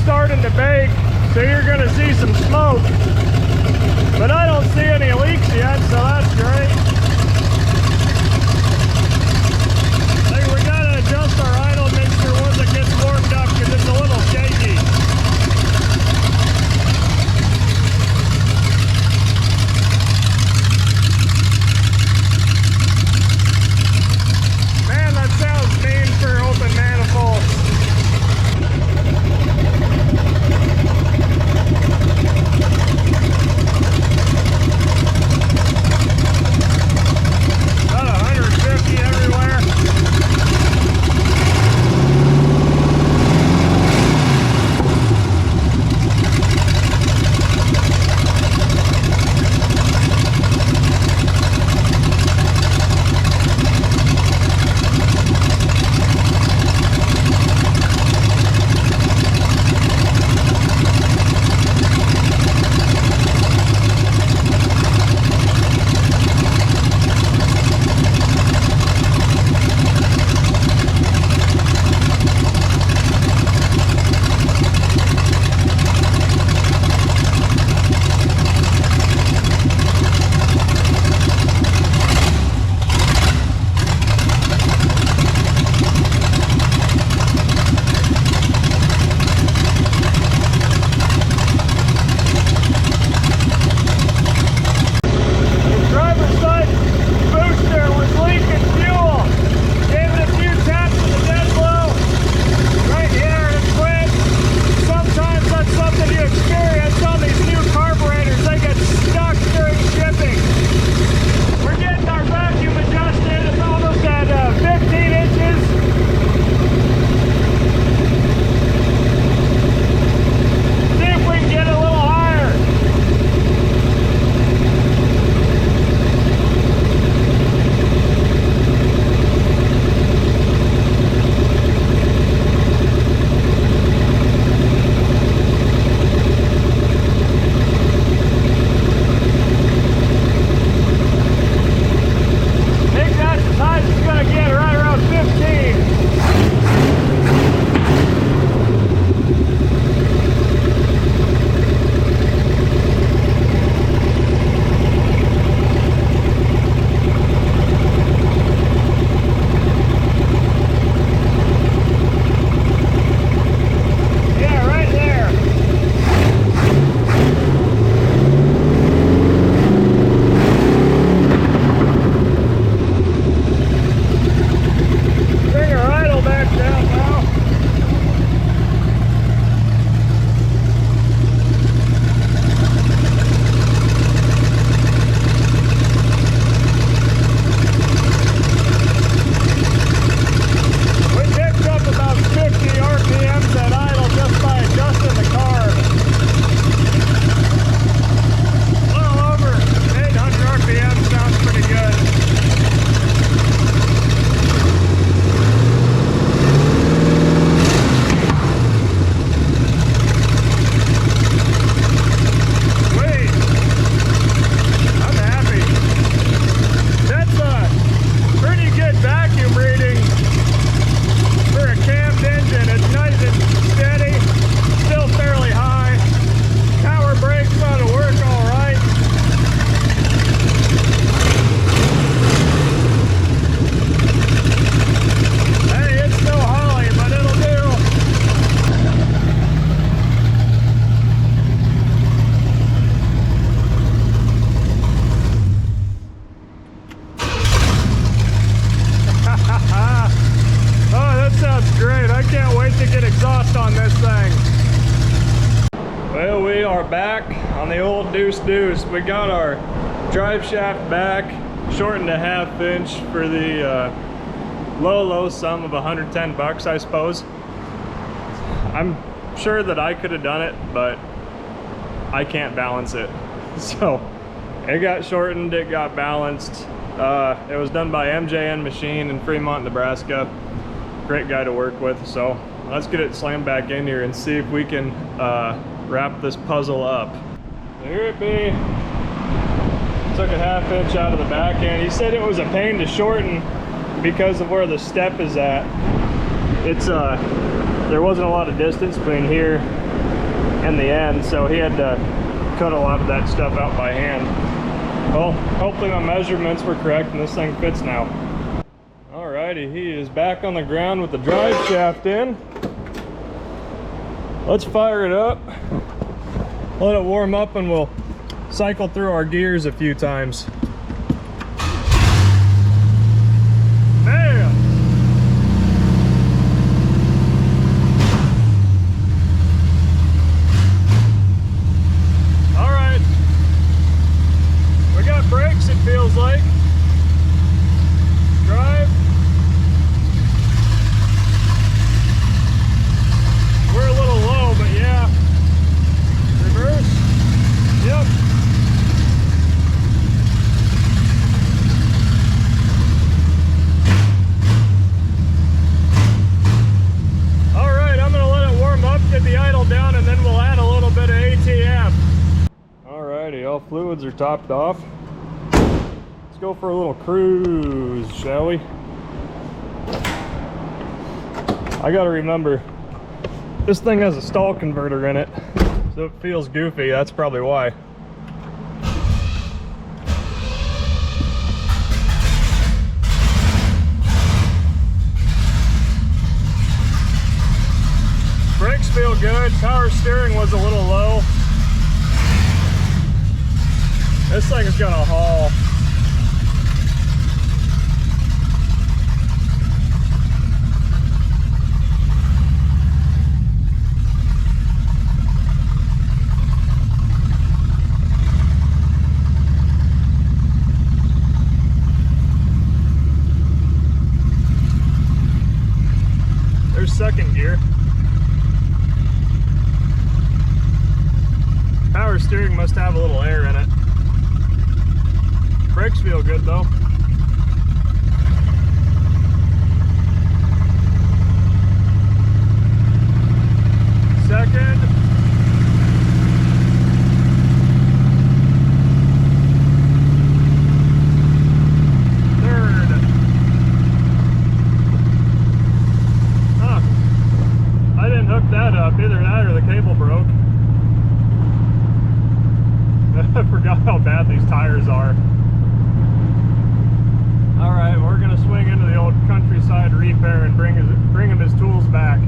Starting to bake, so you're going to see some smoke, but I don't see any leaks yet, so that's great. I think we got to adjust our idle mixture once it gets warmed up because it's a little shaky. Man, that sounds mean for open manifold. on this thing. Well, we are back on the old deuce. We got our drive shaft back, shortened a 1/2 inch for the low sum of 110 bucks, I suppose. I'm sure that I could have done it, but I can't balance it. So it got shortened, it got balanced. It was done by MJN Machine in Fremont, Nebraska. Great guy to work with. So let's get it slammed back in here and see if we can wrap this puzzle up. Here it be. Took a 1/2 inch out of the back end. He said it was a pain to shorten because of where the step is at. It's there wasn't a lot of distance between here and the end, so he had to cut a lot of that stuff out by hand. Well, hopefully my measurements were correct and this thing fits now. Alrighty, he is back on the ground with the drive shaft in. Let's fire it up, let it warm up, and we'll cycle through our gears a few times. Bam! All right, we got brakes, it feels like. Drive. We're a little low, but yeah. Reverse. Yep. All right, I'm gonna let it warm up, get the idle down, and then we'll add a little bit of ATM. All righty, all fluids are topped off. Let's go for a little cruise, shall we? I gotta remember, this thing has a stall converter in it, so it feels goofy. That's probably why. Brakes feel good. Power steering was a little low. This thing is gonna haul. There's second gear. Power steering must have a little air in it. Brakes feel good though. Second. Third. Huh. I didn't hook that up. Either that or the cable broke. I forgot how bad these tires are. Alright, we're going to swing into the old countryside repair and bring him his tools back.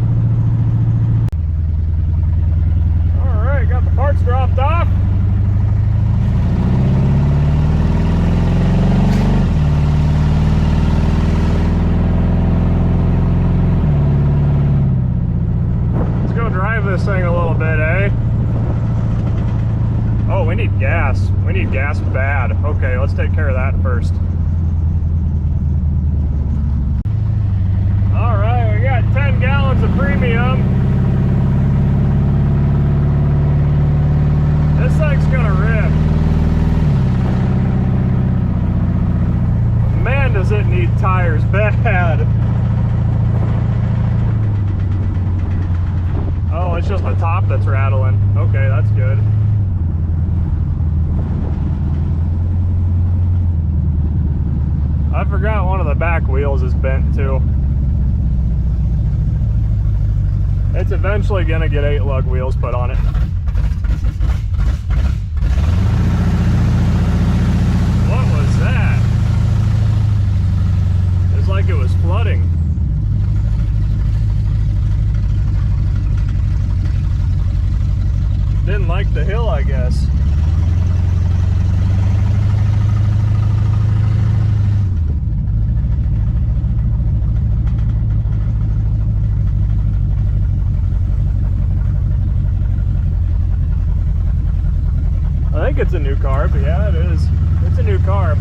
Alright, got the parts dropped off. Let's go drive this thing a little bit, eh? Oh, we need gas. We need gas bad. Okay, let's take care of that first. All right, we got 10 gallons of premium. This thing's gonna rip. Man, does it need tires bad. Oh, it's just the top that's rattling. Okay, that's good. I forgot one of the back wheels is bent too. It's eventually gonna get 8-lug wheels put on it. What was that? It's like it was flooding. Didn't like the hill, I guess. think it's a new carb. Yeah, it is. It's a new carb.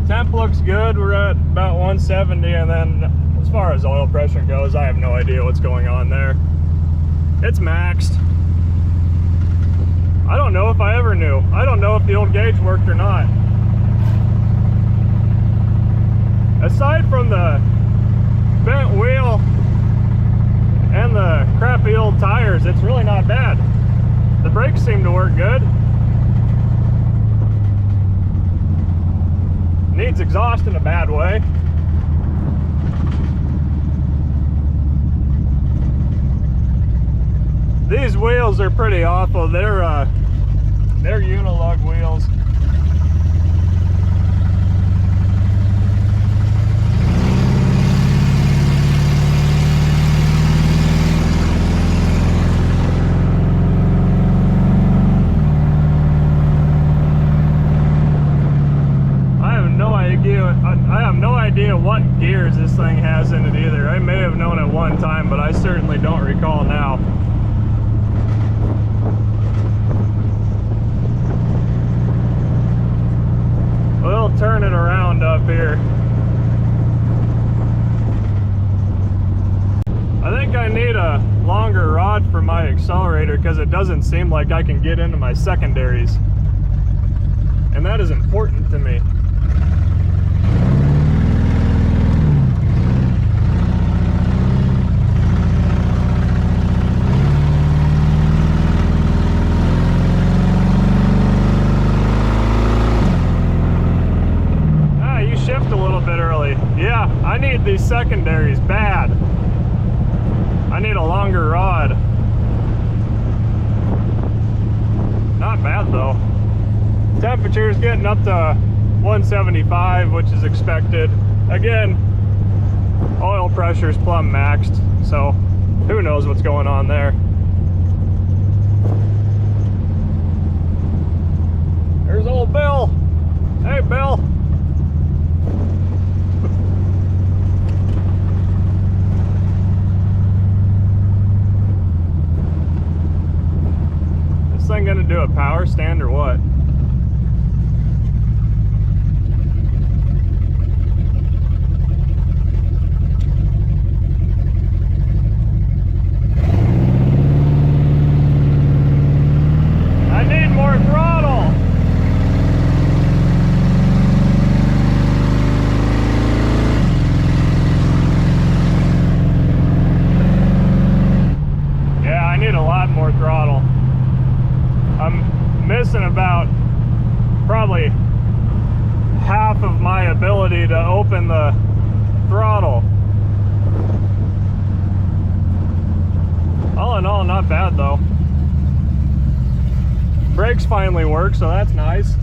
Temp looks good. We're at about 170, and then as far as oil pressure goes, I have no idea what's going on there. It's maxed. I don't know if I ever knew. I don't know if the old gauge worked or not. Aside from the bent wheel and the crappy old tires, it's really not bad. The brakes seem to work good. Needs exhaust in a bad way. These wheels are pretty awful. They're Unilug wheels. I have no idea what gears this thing has in it either. I may have known at one time, but I certainly don't recall now. We'll turn it around up here. I think I need a longer rod for my accelerator because it doesn't seem like I can get into my secondaries. And that is important to me. I need these secondaries bad. I need a longer rod. Not bad though. Temperature's getting up to 175, which is expected. Again, oil pressure's plumb maxed, so who knows what's going on there. There's old Bill. Hey Bill. Thing gonna do a power stand or what? I need more throttle. Yeah, I need a lot more throttle. I'm missing about probably half of my ability to open the throttle. All in all, not bad though. Brakes finally work, so that's nice.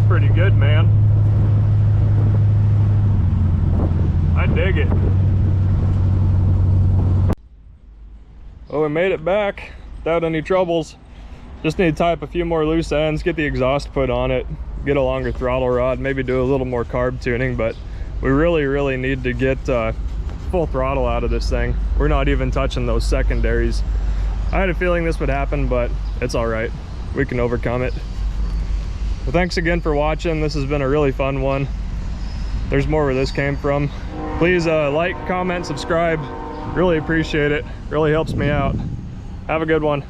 Pretty good, man. I dig it. Well, we made it back without any troubles. Just need to tie up a few more loose ends, get the exhaust put on it, get a longer throttle rod, maybe do a little more carb tuning, but we really need to get full throttle out of this thing. We're not even touching those secondaries. I had a feeling this would happen, but it's all right. We can overcome it. Well, thanks again for watching. This has been a really fun one. There's more where this came from. Please like, comment, subscribe. Really appreciate it. Really helps me out. Have a good one.